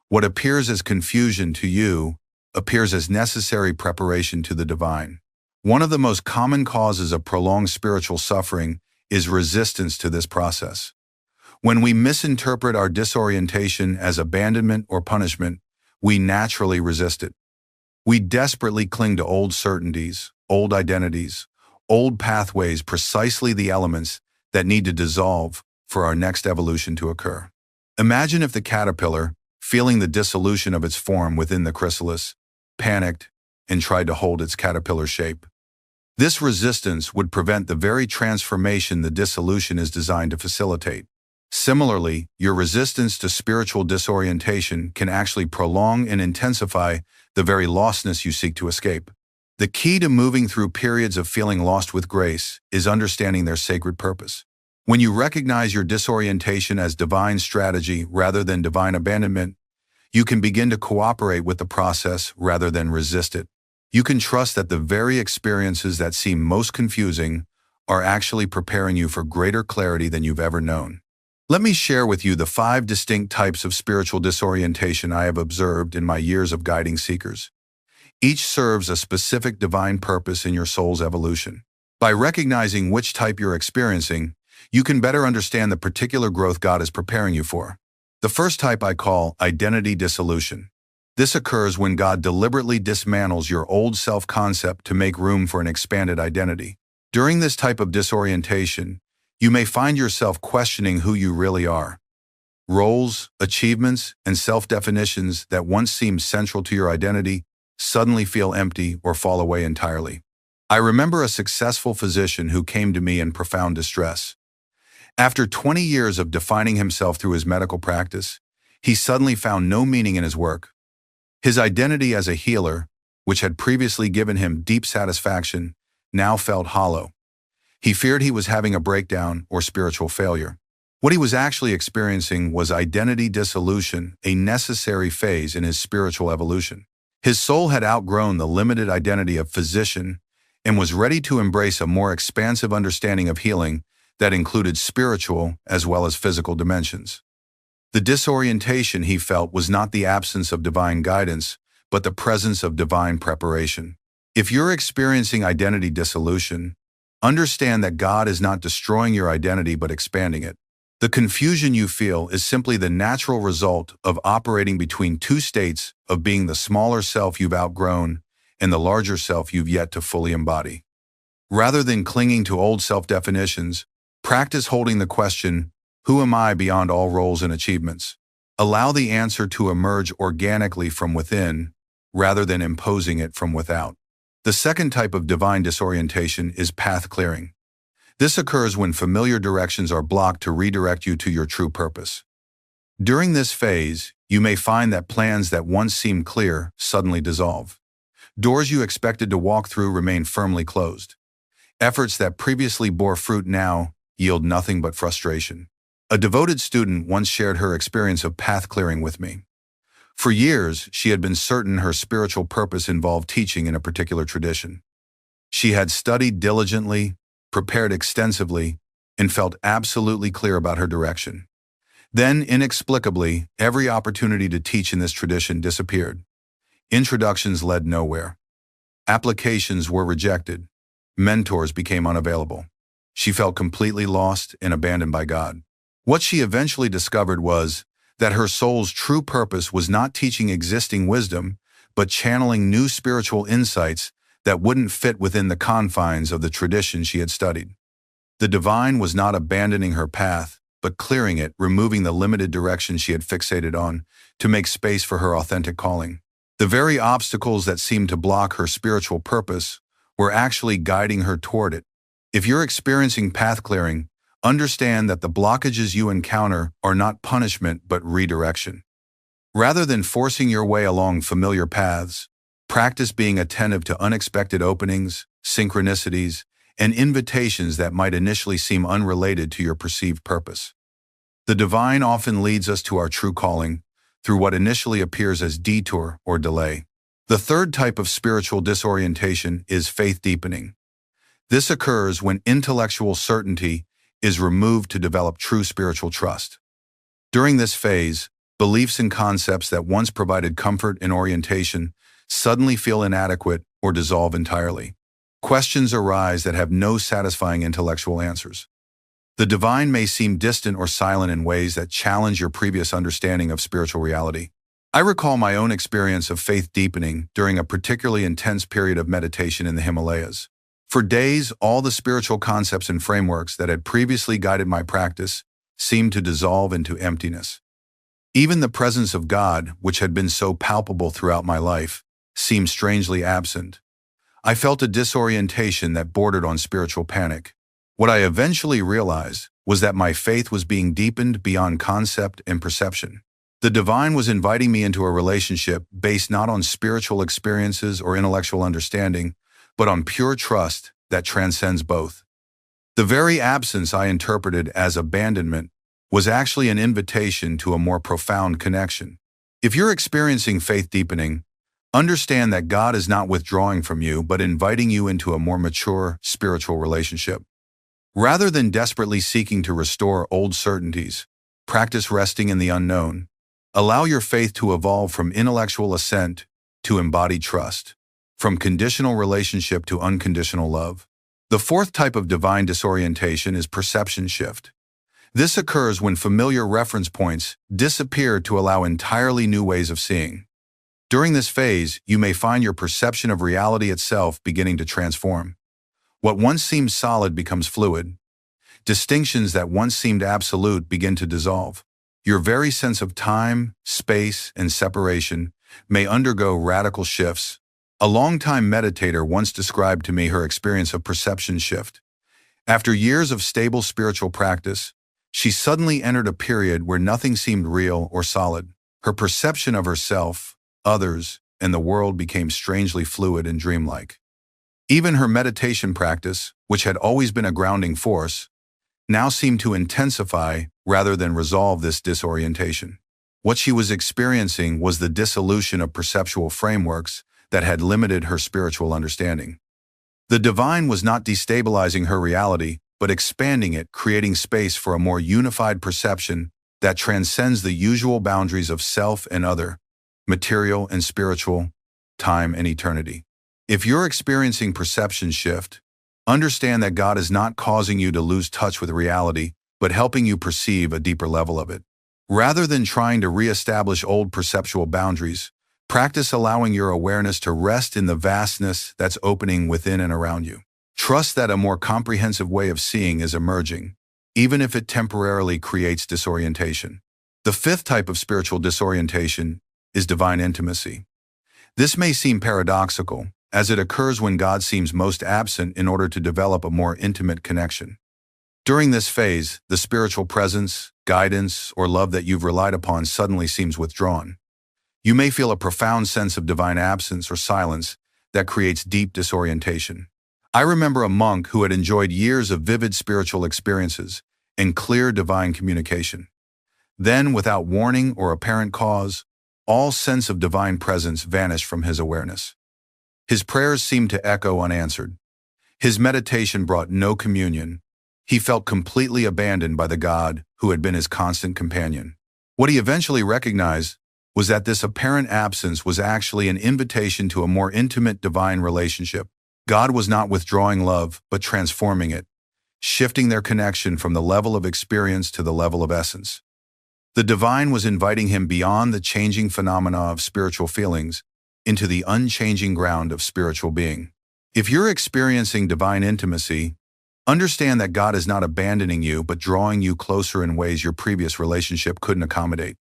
What appears as confusion to you appears as necessary preparation to the divine. One of the most common causes of prolonged spiritual suffering is resistance to this process. When we misinterpret our disorientation as abandonment or punishment, we naturally resist it. We desperately cling to old certainties, old identities, old pathways, precisely the elements that need to dissolve for our next evolution to occur. Imagine if the caterpillar, feeling the dissolution of its form within the chrysalis, panicked and tried to hold its caterpillar shape. This resistance would prevent the very transformation the dissolution is designed to facilitate. Similarly, your resistance to spiritual disorientation can actually prolong and intensify the very lostness you seek to escape. The key to moving through periods of feeling lost with grace is understanding their sacred purpose. When you recognize your disorientation as divine strategy rather than divine abandonment, you can begin to cooperate with the process rather than resist it. You can trust that the very experiences that seem most confusing are actually preparing you for greater clarity than you've ever known. Let me share with you the 5 distinct types of spiritual disorientation I have observed in my years of guiding seekers. Each serves a specific divine purpose in your soul's evolution. By recognizing which type you're experiencing, you can better understand the particular growth God is preparing you for. The first type I call identity dissolution. This occurs when God deliberately dismantles your old self-concept to make room for an expanded identity. During this type of disorientation, you may find yourself questioning who you really are. Roles, achievements, and self-definitions that once seemed central to your identity suddenly feel empty or fall away entirely. I remember a successful physician who came to me in profound distress. After 20 years of defining himself through his medical practice, he suddenly found no meaning in his work. His identity as a healer, which had previously given him deep satisfaction, now felt hollow. He feared he was having a breakdown or spiritual failure. What he was actually experiencing was identity dissolution, a necessary phase in his spiritual evolution. His soul had outgrown the limited identity of physician and was ready to embrace a more expansive understanding of healing that included spiritual as well as physical dimensions. The disorientation he felt was not the absence of divine guidance, but the presence of divine preparation. If you're experiencing identity dissolution, understand that God is not destroying your identity but expanding it. The confusion you feel is simply the natural result of operating between 2 states of being the smaller self you've outgrown and the larger self you've yet to fully embody. Rather than clinging to old self-definitions, practice holding the question, who am I beyond all roles and achievements? Allow the answer to emerge organically from within, rather than imposing it from without. The second type of divine disorientation is path clearing. This occurs when familiar directions are blocked to redirect you to your true purpose. During this phase, you may find that plans that once seemed clear suddenly dissolve. Doors you expected to walk through remain firmly closed. Efforts that previously bore fruit now yield nothing but frustration. A devoted student once shared her experience of path clearing with me. For years, she had been certain her spiritual purpose involved teaching in a particular tradition. She had studied diligently, prepared extensively, and felt absolutely clear about her direction. Then, inexplicably, every opportunity to teach in this tradition disappeared. Introductions led nowhere. Applications were rejected. Mentors became unavailable. She felt completely lost and abandoned by God. What she eventually discovered was that her soul's true purpose was not teaching existing wisdom, but channeling new spiritual insights that wouldn't fit within the confines of the tradition she had studied. The divine was not abandoning her path, but clearing it, removing the limited direction she had fixated on to make space for her authentic calling. The very obstacles that seemed to block her spiritual purpose were actually guiding her toward it. If you're experiencing path clearing, understand that the blockages you encounter are not punishment but redirection. Rather than forcing your way along familiar paths, practice being attentive to unexpected openings, synchronicities, and invitations that might initially seem unrelated to your perceived purpose. The divine often leads us to our true calling through what initially appears as detour or delay. The third type of spiritual disorientation is faith deepening. This occurs when intellectual certainty is removed to develop true spiritual trust. During this phase, beliefs and concepts that once provided comfort and orientation suddenly feel inadequate or dissolve entirely. Questions arise that have no satisfying intellectual answers. The divine may seem distant or silent in ways that challenge your previous understanding of spiritual reality. I recall my own experience of faith deepening during a particularly intense period of meditation in the Himalayas. For days, all the spiritual concepts and frameworks that had previously guided my practice seemed to dissolve into emptiness. Even the presence of God, which had been so palpable throughout my life, seemed strangely absent. I felt a disorientation that bordered on spiritual panic. What I eventually realized was that my faith was being deepened beyond concept and perception. The divine was inviting me into a relationship based not on spiritual experiences or intellectual understanding, but on pure trust that transcends both. The very absence I interpreted as abandonment was actually an invitation to a more profound connection. If you're experiencing faith deepening, understand that God is not withdrawing from you, but inviting you into a more mature spiritual relationship. Rather than desperately seeking to restore old certainties, practice resting in the unknown. Allow your faith to evolve from intellectual assent to embodied trust, from conditional relationship to unconditional love. The fourth type of divine disorientation is perception shift. This occurs when familiar reference points disappear to allow entirely new ways of seeing. During this phase, you may find your perception of reality itself beginning to transform. What once seemed solid becomes fluid. Distinctions that once seemed absolute begin to dissolve. Your very sense of time, space, and separation may undergo radical shifts. A longtime meditator once described to me her experience of perception shift. After years of stable spiritual practice, she suddenly entered a period where nothing seemed real or solid. Her perception of herself, others, and the world became strangely fluid and dreamlike. Even her meditation practice, which had always been a grounding force, now seemed to intensify rather than resolve this disorientation. What she was experiencing was the dissolution of perceptual frameworks that had limited her spiritual understanding. The divine was not destabilizing her reality, but expanding it, creating space for a more unified perception that transcends the usual boundaries of self and other, material and spiritual, time and eternity. If you're experiencing perception shift, understand that God is not causing you to lose touch with reality, but helping you perceive a deeper level of it. Rather than trying to reestablish old perceptual boundaries, practice allowing your awareness to rest in the vastness that's opening within and around you. Trust that a more comprehensive way of seeing is emerging, even if it temporarily creates disorientation. The fifth type of spiritual disorientation is divine intimacy. This may seem paradoxical, as it occurs when God seems most absent in order to develop a more intimate connection. During this phase, the spiritual presence, guidance, or love that you've relied upon suddenly seems withdrawn. You may feel a profound sense of divine absence or silence that creates deep disorientation. I remember a monk who had enjoyed years of vivid spiritual experiences and clear divine communication. Then, without warning or apparent cause, all sense of divine presence vanished from his awareness. His prayers seemed to echo unanswered. His meditation brought no communion. He felt completely abandoned by the God who had been his constant companion. What he eventually recognized was that this apparent absence was actually an invitation to a more intimate divine relationship. God was not withdrawing love, but transforming it, shifting their connection from the level of experience to the level of essence. The divine was inviting him beyond the changing phenomena of spiritual feelings into the unchanging ground of spiritual being. If you're experiencing divine intimacy, understand that God is not abandoning you but drawing you closer in ways your previous relationship couldn't accommodate.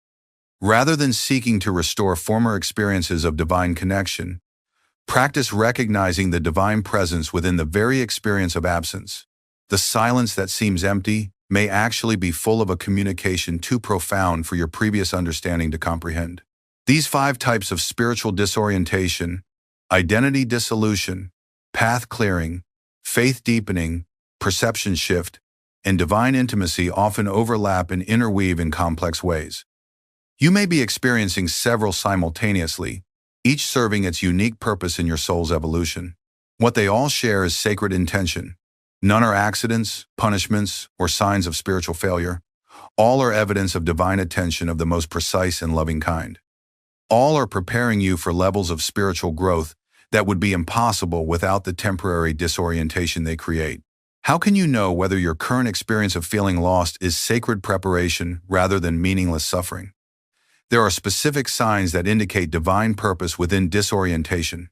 Rather than seeking to restore former experiences of divine connection, practice recognizing the divine presence within the very experience of absence. The silence that seems empty may actually be full of a communication too profound for your previous understanding to comprehend. These 5 types of spiritual disorientation, identity dissolution, path clearing, faith deepening, perception shift, and divine intimacy often overlap and interweave in complex ways. You may be experiencing several simultaneously, each serving its unique purpose in your soul's evolution. What they all share is sacred intention. None are accidents, punishments, or signs of spiritual failure. All are evidence of divine attention of the most precise and loving kind. All are preparing you for levels of spiritual growth that would be impossible without the temporary disorientation they create. How can you know whether your current experience of feeling lost is sacred preparation rather than meaningless suffering? There are specific signs that indicate divine purpose within disorientation.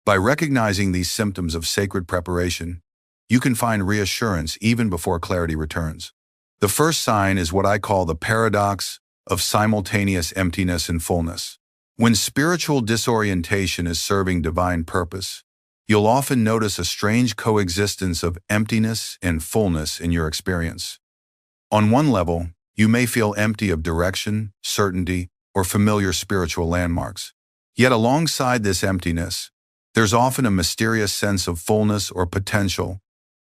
By recognizing these symptoms of sacred preparation, you can find reassurance even before clarity returns. The first sign is what I call the paradox of simultaneous emptiness and fullness. When spiritual disorientation is serving divine purpose, you'll often notice a strange coexistence of emptiness and fullness in your experience. On one level, you may feel empty of direction, certainty, or familiar spiritual landmarks. Yet alongside this emptiness, there's often a mysterious sense of fullness or potential,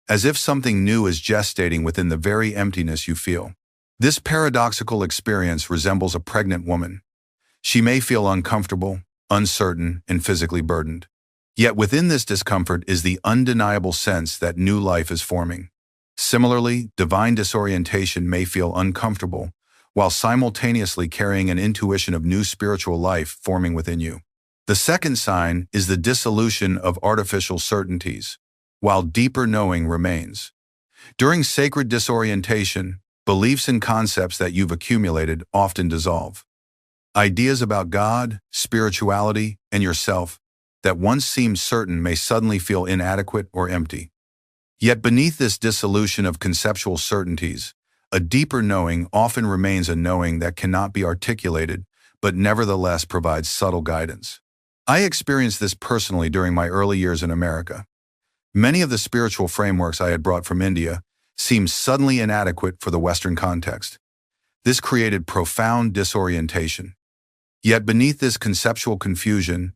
as if something new is gestating within the very emptiness you feel. This paradoxical experience resembles a pregnant woman. She may feel uncomfortable, uncertain, and physically burdened. Yet within this discomfort is the undeniable sense that new life is forming. Similarly, divine disorientation may feel uncomfortable, while simultaneously carrying an intuition of new spiritual life forming within you. The second sign is the dissolution of artificial certainties, while deeper knowing remains. During sacred disorientation, beliefs and concepts that you've accumulated often dissolve. Ideas about God, spirituality, and yourself that once seemed certain may suddenly feel inadequate or empty. Yet beneath this dissolution of conceptual certainties, a deeper knowing often remains, a knowing that cannot be articulated, but nevertheless provides subtle guidance. I experienced this personally during my early years in America. Many of the spiritual frameworks I had brought from India seemed suddenly inadequate for the Western context. This created profound disorientation. Yet beneath this conceptual confusion,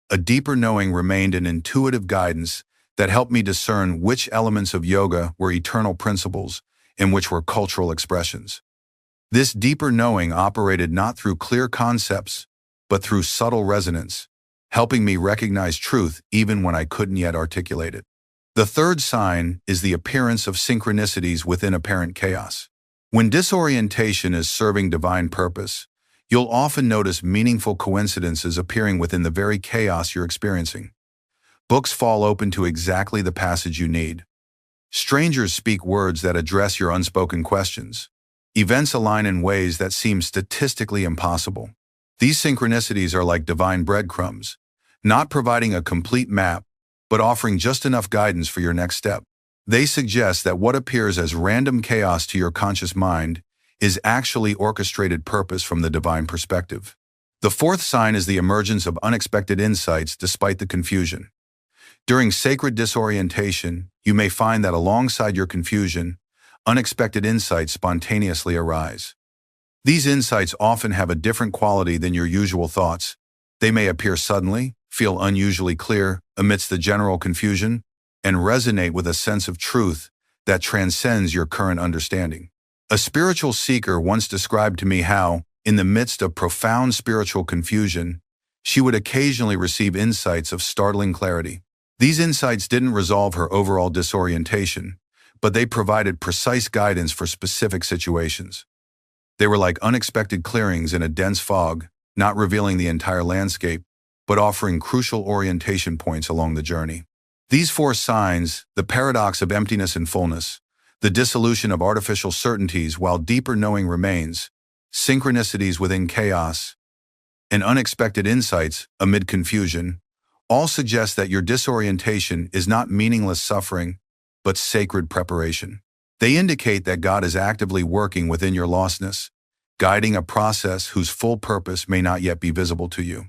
a deeper knowing remained, an intuitive guidance that helped me discern which elements of yoga were eternal principles and which were cultural expressions. This deeper knowing operated not through clear concepts, but through subtle resonance, helping me recognize truth even when I couldn't yet articulate it. The third sign is the appearance of synchronicities within apparent chaos. When disorientation is serving divine purpose, you'll often notice meaningful coincidences appearing within the very chaos you're experiencing. Books fall open to exactly the passage you need. Strangers speak words that address your unspoken questions. Events align in ways that seem statistically impossible. These synchronicities are like divine breadcrumbs, not providing a complete map, but offering just enough guidance for your next step. They suggest that what appears as random chaos to your conscious mind is actually orchestrated purpose from the divine perspective. The fourth sign is the emergence of unexpected insights despite the confusion. During sacred disorientation, you may find that alongside your confusion, unexpected insights spontaneously arise. These insights often have a different quality than your usual thoughts. They may appear suddenly, feel unusually clear, amidst the general confusion and resonate with a sense of truth that transcends your current understanding. A spiritual seeker once described to me how, in the midst of profound spiritual confusion, she would occasionally receive insights of startling clarity. These insights didn't resolve her overall disorientation, but they provided precise guidance for specific situations. They were like unexpected clearings in a dense fog, not revealing the entire landscape, but offering crucial orientation points along the journey. These four signs, the paradox of emptiness and fullness, the dissolution of artificial certainties while deeper knowing remains, synchronicities within chaos, and unexpected insights amid confusion, all suggest that your disorientation is not meaningless suffering, but sacred preparation. They indicate that God is actively working within your lostness, guiding a process whose full purpose may not yet be visible to you.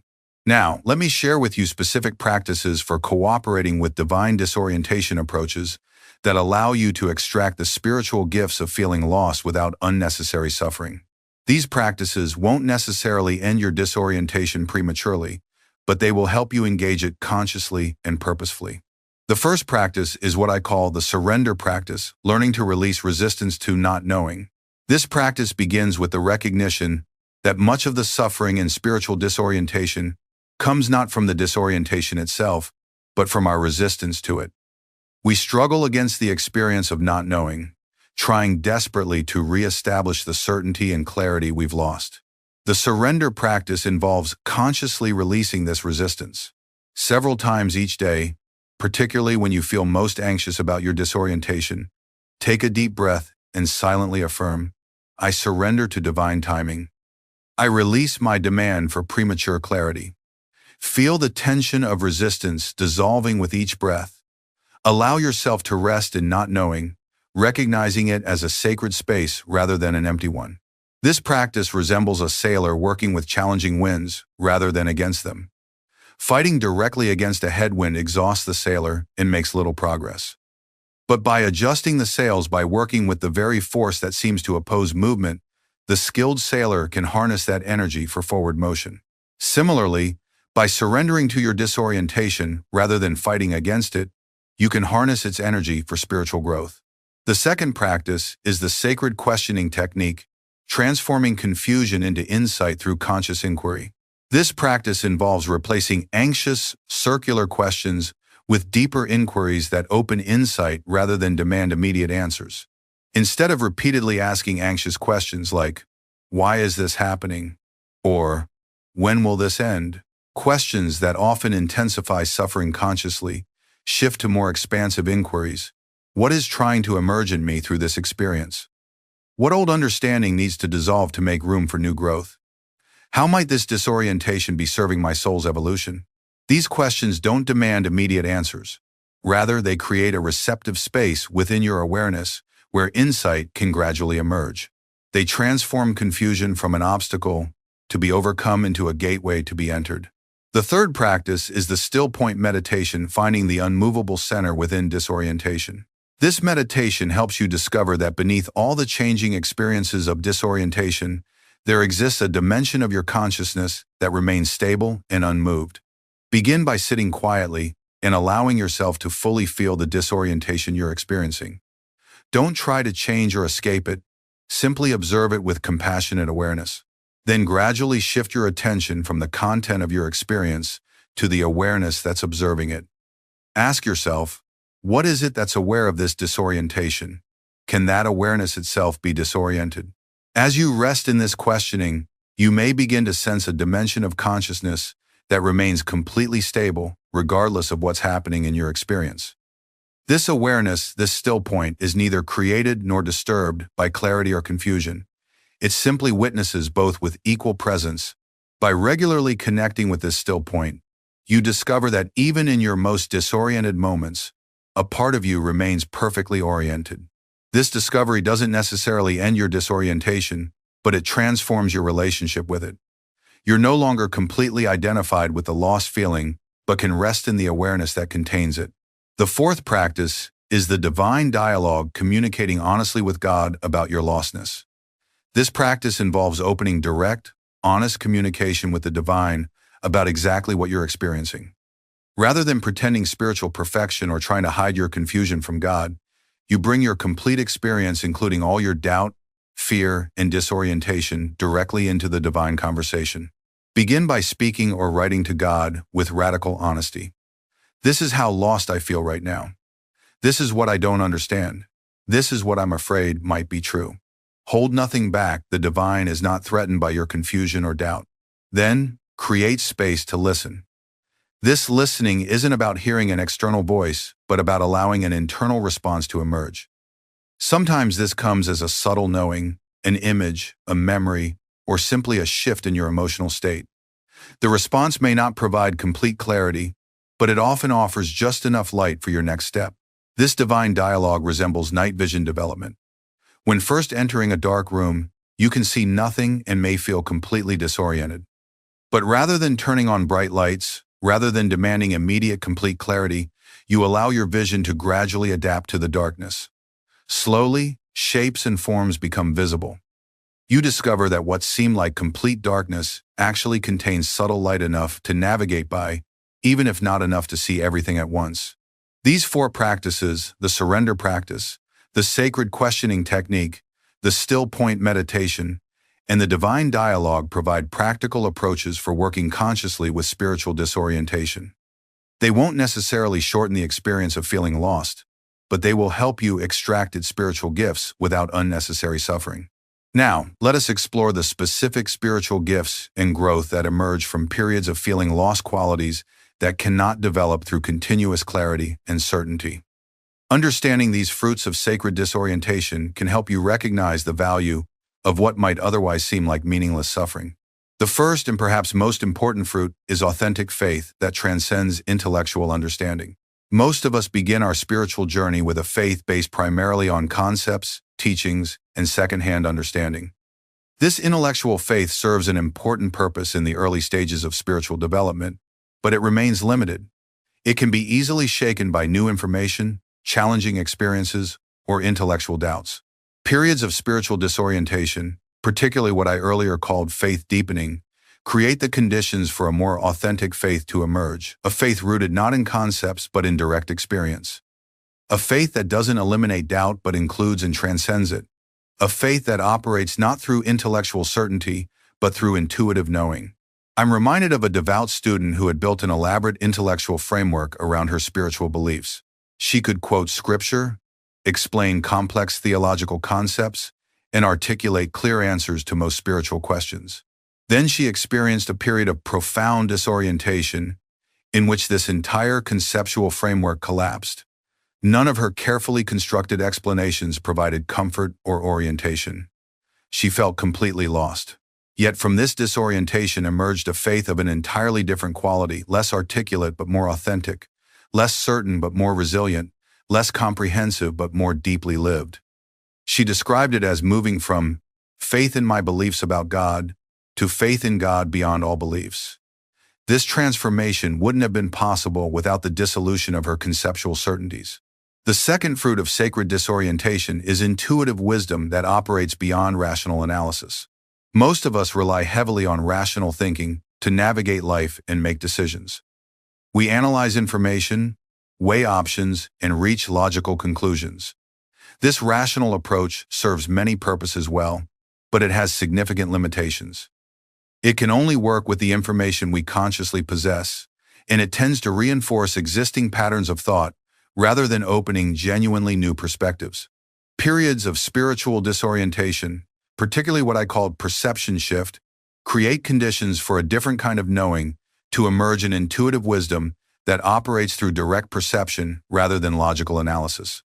Now, let me share with you specific practices for cooperating with divine disorientation approaches that allow you to extract the spiritual gifts of feeling lost without unnecessary suffering. These practices won't necessarily end your disorientation prematurely, but they will help you engage it consciously and purposefully. The first practice is what I call the surrender practice, learning to release resistance to not knowing. This practice begins with the recognition that much of the suffering and spiritual disorientation comes not from the disorientation itself, but from our resistance to it. We struggle against the experience of not knowing, trying desperately to re-establish the certainty and clarity we've lost. The surrender practice involves consciously releasing this resistance. Several times each day, particularly when you feel most anxious about your disorientation, take a deep breath and silently affirm, "I surrender to divine timing. I release my demand for premature clarity." Feel the tension of resistance dissolving with each breath. Allow yourself to rest in not knowing, recognizing it as a sacred space rather than an empty one. This practice resembles a sailor working with challenging winds rather than against them. Fighting directly against a headwind exhausts the sailor and makes little progress. But by adjusting the sails by working with the very force that seems to oppose movement, the skilled sailor can harness that energy for forward motion. Similarly, by surrendering to your disorientation rather than fighting against it, you can harness its energy for spiritual growth. The second practice is the sacred questioning technique, transforming confusion into insight through conscious inquiry. This practice involves replacing anxious, circular questions with deeper inquiries that open insight rather than demand immediate answers. Instead of repeatedly asking anxious questions like, "Why is this happening?" or "When will this end?" questions that often intensify suffering consciously, shift to more expansive inquiries. What is trying to emerge in me through this experience? What old understanding needs to dissolve to make room for new growth? How might this disorientation be serving my soul's evolution? These questions don't demand immediate answers. Rather, they create a receptive space within your awareness where insight can gradually emerge. They transform confusion from an obstacle to be overcome into a gateway to be entered. The third practice is the still point meditation, finding the unmovable center within disorientation. This meditation helps you discover that beneath all the changing experiences of disorientation, there exists a dimension of your consciousness that remains stable and unmoved. Begin by sitting quietly and allowing yourself to fully feel the disorientation you're experiencing. Don't try to change or escape it, simply observe it with compassionate awareness. Then gradually shift your attention from the content of your experience to the awareness that's observing it. Ask yourself, what is it that's aware of this disorientation? Can that awareness itself be disoriented? As you rest in this questioning, you may begin to sense a dimension of consciousness that remains completely stable, regardless of what's happening in your experience. This awareness, this still point, is neither created nor disturbed by clarity or confusion. It simply witnesses both with equal presence. By regularly connecting with this still point, you discover that even in your most disoriented moments, a part of you remains perfectly oriented. This discovery doesn't necessarily end your disorientation, but it transforms your relationship with it. You're no longer completely identified with the lost feeling, but can rest in the awareness that contains it. The fourth practice is the divine dialogue, communicating honestly with God about your lostness. This practice involves opening direct, honest communication with the divine about exactly what you're experiencing. Rather than pretending spiritual perfection or trying to hide your confusion from God, you bring your complete experience, including all your doubt, fear, and disorientation, directly into the divine conversation. Begin by speaking or writing to God with radical honesty. This is how lost I feel right now. This is what I don't understand. This is what I'm afraid might be true. Hold nothing back. The divine is not threatened by your confusion or doubt. Then, create space to listen. This listening isn't about hearing an external voice, but about allowing an internal response to emerge. Sometimes this comes as a subtle knowing, an image, a memory, or simply a shift in your emotional state. The response may not provide complete clarity, but it often offers just enough light for your next step. This divine dialogue resembles night vision development. When first entering a dark room, you can see nothing and may feel completely disoriented. But rather than turning on bright lights, rather than demanding immediate complete clarity, you allow your vision to gradually adapt to the darkness. Slowly, shapes and forms become visible. You discover that what seemed like complete darkness actually contains subtle light enough to navigate by, even if not enough to see everything at once. These 4 practices, the surrender practice, the sacred questioning technique, the still point meditation, and the divine dialogue provide practical approaches for working consciously with spiritual disorientation. They won't necessarily shorten the experience of feeling lost, but they will help you extract its spiritual gifts without unnecessary suffering. Now, let us explore the specific spiritual gifts and growth that emerge from periods of feeling lost, qualities that cannot develop through continuous clarity and certainty. Understanding these fruits of sacred disorientation can help you recognize the value of what might otherwise seem like meaningless suffering. The first and perhaps most important fruit is authentic faith that transcends intellectual understanding. Most of us begin our spiritual journey with a faith based primarily on concepts, teachings, and secondhand understanding. This intellectual faith serves an important purpose in the early stages of spiritual development, but it remains limited. It can be easily shaken by new information, challenging experiences, or intellectual doubts. Periods of spiritual disorientation, particularly what I earlier called faith deepening, create the conditions for a more authentic faith to emerge, a faith rooted not in concepts but in direct experience. A faith that doesn't eliminate doubt but includes and transcends it. A faith that operates not through intellectual certainty but through intuitive knowing. I'm reminded of a devout student who had built an elaborate intellectual framework around her spiritual beliefs. She could quote scripture, explain complex theological concepts, and articulate clear answers to most spiritual questions. Then she experienced a period of profound disorientation in which this entire conceptual framework collapsed. None of her carefully constructed explanations provided comfort or orientation. She felt completely lost. Yet from this disorientation emerged a faith of an entirely different quality, less articulate but more authentic, less certain but more resilient, less comprehensive but more deeply lived. She described it as moving from faith in my beliefs about God to faith in God beyond all beliefs. This transformation wouldn't have been possible without the dissolution of her conceptual certainties. The second fruit of sacred disorientation is intuitive wisdom that operates beyond rational analysis. Most of us rely heavily on rational thinking to navigate life and make decisions. We analyze information, weigh options, and reach logical conclusions. This rational approach serves many purposes well, but it has significant limitations. It can only work with the information we consciously possess, and it tends to reinforce existing patterns of thought rather than opening genuinely new perspectives. Periods of spiritual disorientation, particularly what I called perception shift, create conditions for a different kind of knowing to emerge in intuitive wisdom that operates through direct perception rather than logical analysis.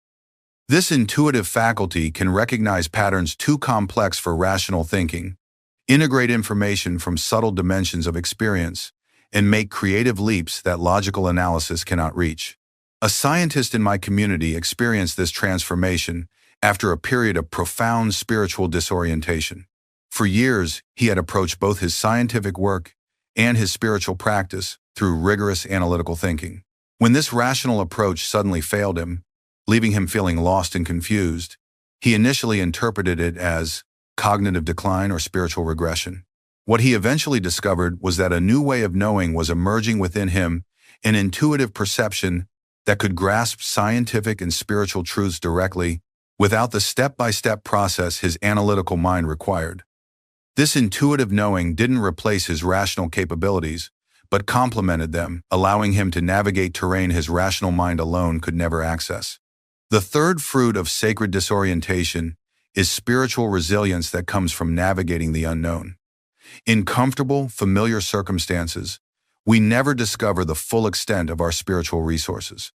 This intuitive faculty can recognize patterns too complex for rational thinking, integrate information from subtle dimensions of experience, and make creative leaps that logical analysis cannot reach. A scientist in my community experienced this transformation after a period of profound spiritual disorientation. For years, he had approached both his scientific work and his spiritual practice through rigorous analytical thinking. When this rational approach suddenly failed him, leaving him feeling lost and confused, he initially interpreted it as cognitive decline or spiritual regression. What he eventually discovered was that a new way of knowing was emerging within him, an intuitive perception that could grasp scientific and spiritual truths directly without the step-by-step process his analytical mind required. This intuitive knowing didn't replace his rational capabilities, but complemented them, allowing him to navigate terrain his rational mind alone could never access. The third fruit of sacred disorientation is spiritual resilience that comes from navigating the unknown. In comfortable, familiar circumstances, we never discover the full extent of our spiritual resources.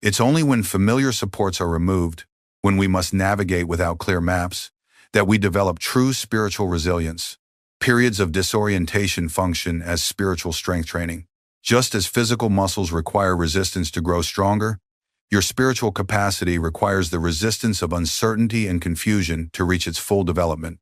It's only when familiar supports are removed, when we must navigate without clear maps, that we develop true spiritual resilience. Periods of disorientation function as spiritual strength training. Just as physical muscles require resistance to grow stronger, your spiritual capacity requires the resistance of uncertainty and confusion to reach its full development.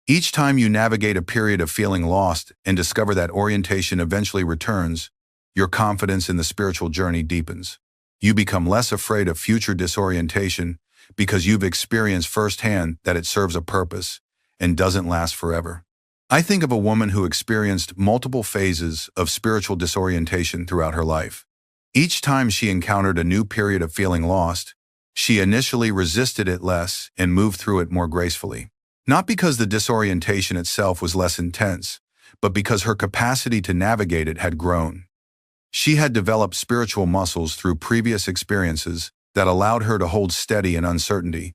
Each time you navigate a period of feeling lost and discover that orientation eventually returns, your confidence in the spiritual journey deepens. You become less afraid of future disorientation because you've experienced firsthand that it serves a purpose and doesn't last forever. I think of a woman who experienced multiple phases of spiritual disorientation throughout her life. Each time she encountered a new period of feeling lost, she initially resisted it less and moved through it more gracefully. Not because the disorientation itself was less intense, but because her capacity to navigate it had grown. She had developed spiritual muscles through previous experiences that allowed her to hold steady in uncertainty,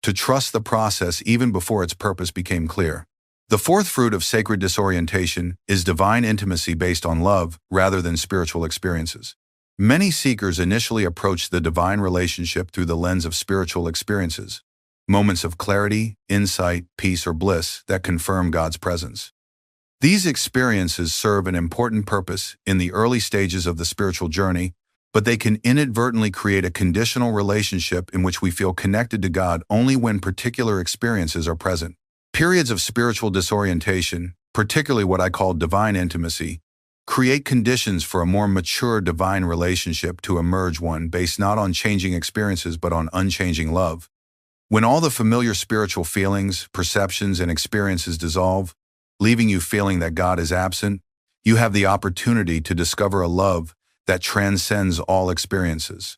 to trust the process even before its purpose became clear. The fourth fruit of sacred disorientation is divine intimacy based on love rather than spiritual experiences. Many seekers initially approach the divine relationship through the lens of spiritual experiences, moments of clarity, insight, peace, or bliss that confirm God's presence. These experiences serve an important purpose in the early stages of the spiritual journey, but they can inadvertently create a conditional relationship in which we feel connected to God only when particular experiences are present. Periods of spiritual disorientation, particularly what I call divine intimacy, create conditions for a more mature divine relationship to emerge, one based not on changing experiences but on unchanging love. When all the familiar spiritual feelings, perceptions, and experiences dissolve, leaving you feeling that God is absent, you have the opportunity to discover a love that transcends all experiences.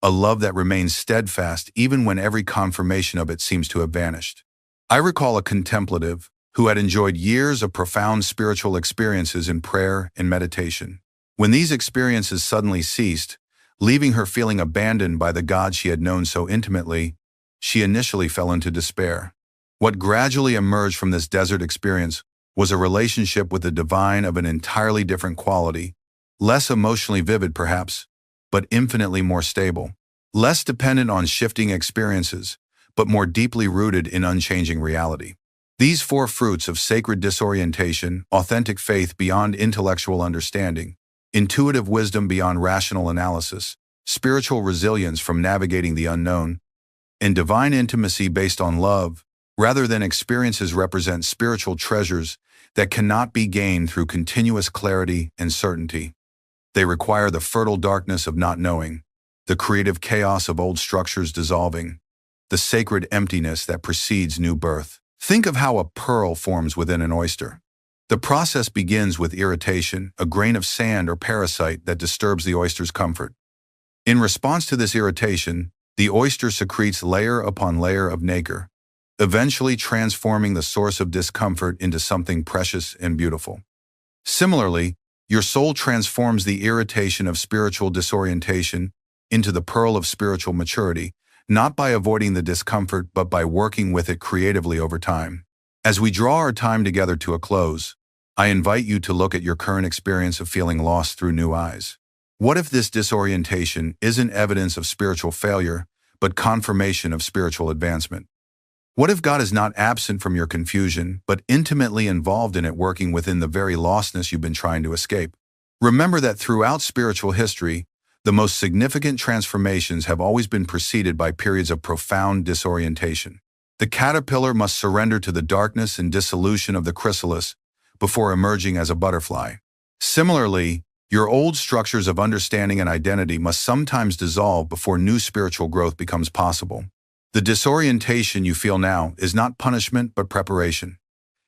A love that remains steadfast even when every confirmation of it seems to have vanished. I recall a contemplative who had enjoyed years of profound spiritual experiences in prayer and meditation. When these experiences suddenly ceased, leaving her feeling abandoned by the God she had known so intimately, she initially fell into despair. What gradually emerged from this desert experience was a relationship with the divine of an entirely different quality, less emotionally vivid perhaps, but infinitely more stable, less dependent on shifting experiences, but more deeply rooted in unchanging reality. These four fruits of sacred disorientation, authentic faith beyond intellectual understanding, intuitive wisdom beyond rational analysis, spiritual resilience from navigating the unknown, and divine intimacy based on love, rather than experiences, represent spiritual treasures that cannot be gained through continuous clarity and certainty. They require the fertile darkness of not knowing, the creative chaos of old structures dissolving, the sacred emptiness that precedes new birth. Think of how a pearl forms within an oyster. The process begins with irritation, a grain of sand or parasite that disturbs the oyster's comfort. In response to this irritation, the oyster secretes layer upon layer of nacre, eventually transforming the source of discomfort into something precious and beautiful. Similarly, your soul transforms the irritation of spiritual disorientation into the pearl of spiritual maturity, not by avoiding the discomfort but by working with it creatively over time. As we draw our time together to a close, I invite you to look at your current experience of feeling lost through new eyes. What if this disorientation isn't evidence of spiritual failure, but confirmation of spiritual advancement? What if God is not absent from your confusion, but intimately involved in it, working within the very lostness you've been trying to escape? Remember that throughout spiritual history, the most significant transformations have always been preceded by periods of profound disorientation. The caterpillar must surrender to the darkness and dissolution of the chrysalis before emerging as a butterfly. Similarly, your old structures of understanding and identity must sometimes dissolve before new spiritual growth becomes possible. The disorientation you feel now is not punishment but preparation.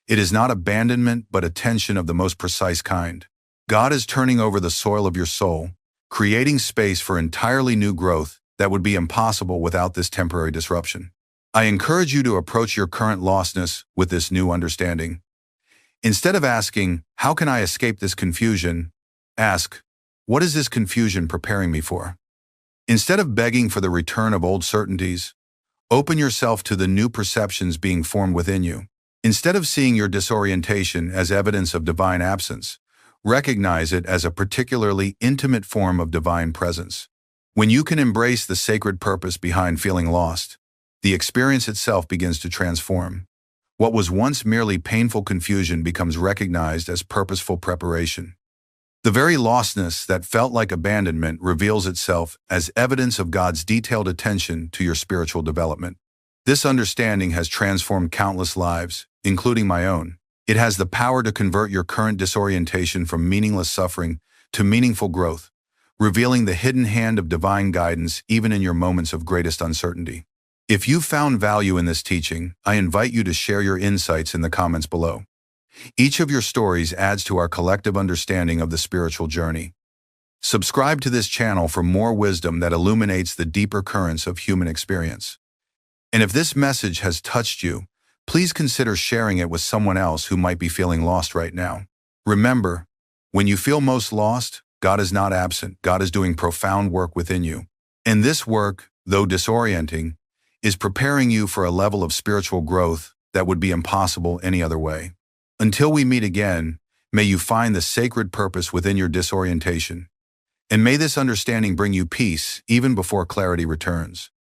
It is not abandonment but attention of the most precise kind. God is turning over the soil of your soul, creating space for entirely new growth that would be impossible without this temporary disruption. I encourage you to approach your current lostness with this new understanding. Instead of asking, "How can I escape this confusion?" ask, "What is this confusion preparing me for?" Instead of begging for the return of old certainties, open yourself to the new perceptions being formed within you. Instead of seeing your disorientation as evidence of divine absence, recognize it as a particularly intimate form of divine presence. When you can embrace the sacred purpose behind feeling lost, the experience itself begins to transform. What was once merely painful confusion becomes recognized as purposeful preparation. The very lostness that felt like abandonment reveals itself as evidence of God's detailed attention to your spiritual development. This understanding has transformed countless lives, including my own. It has the power to convert your current disorientation from meaningless suffering to meaningful growth, revealing the hidden hand of divine guidance even in your moments of greatest uncertainty. If you found value in this teaching, I invite you to share your insights in the comments below. Each of your stories adds to our collective understanding of the spiritual journey. Subscribe to this channel for more wisdom that illuminates the deeper currents of human experience. And if this message has touched you, please consider sharing it with someone else who might be feeling lost right now. Remember, when you feel most lost, God is not absent. God is doing profound work within you. And this work, though disorienting, is preparing you for a level of spiritual growth that would be impossible any other way. Until we meet again, may you find the sacred purpose within your disorientation. And may this understanding bring you peace even before clarity returns.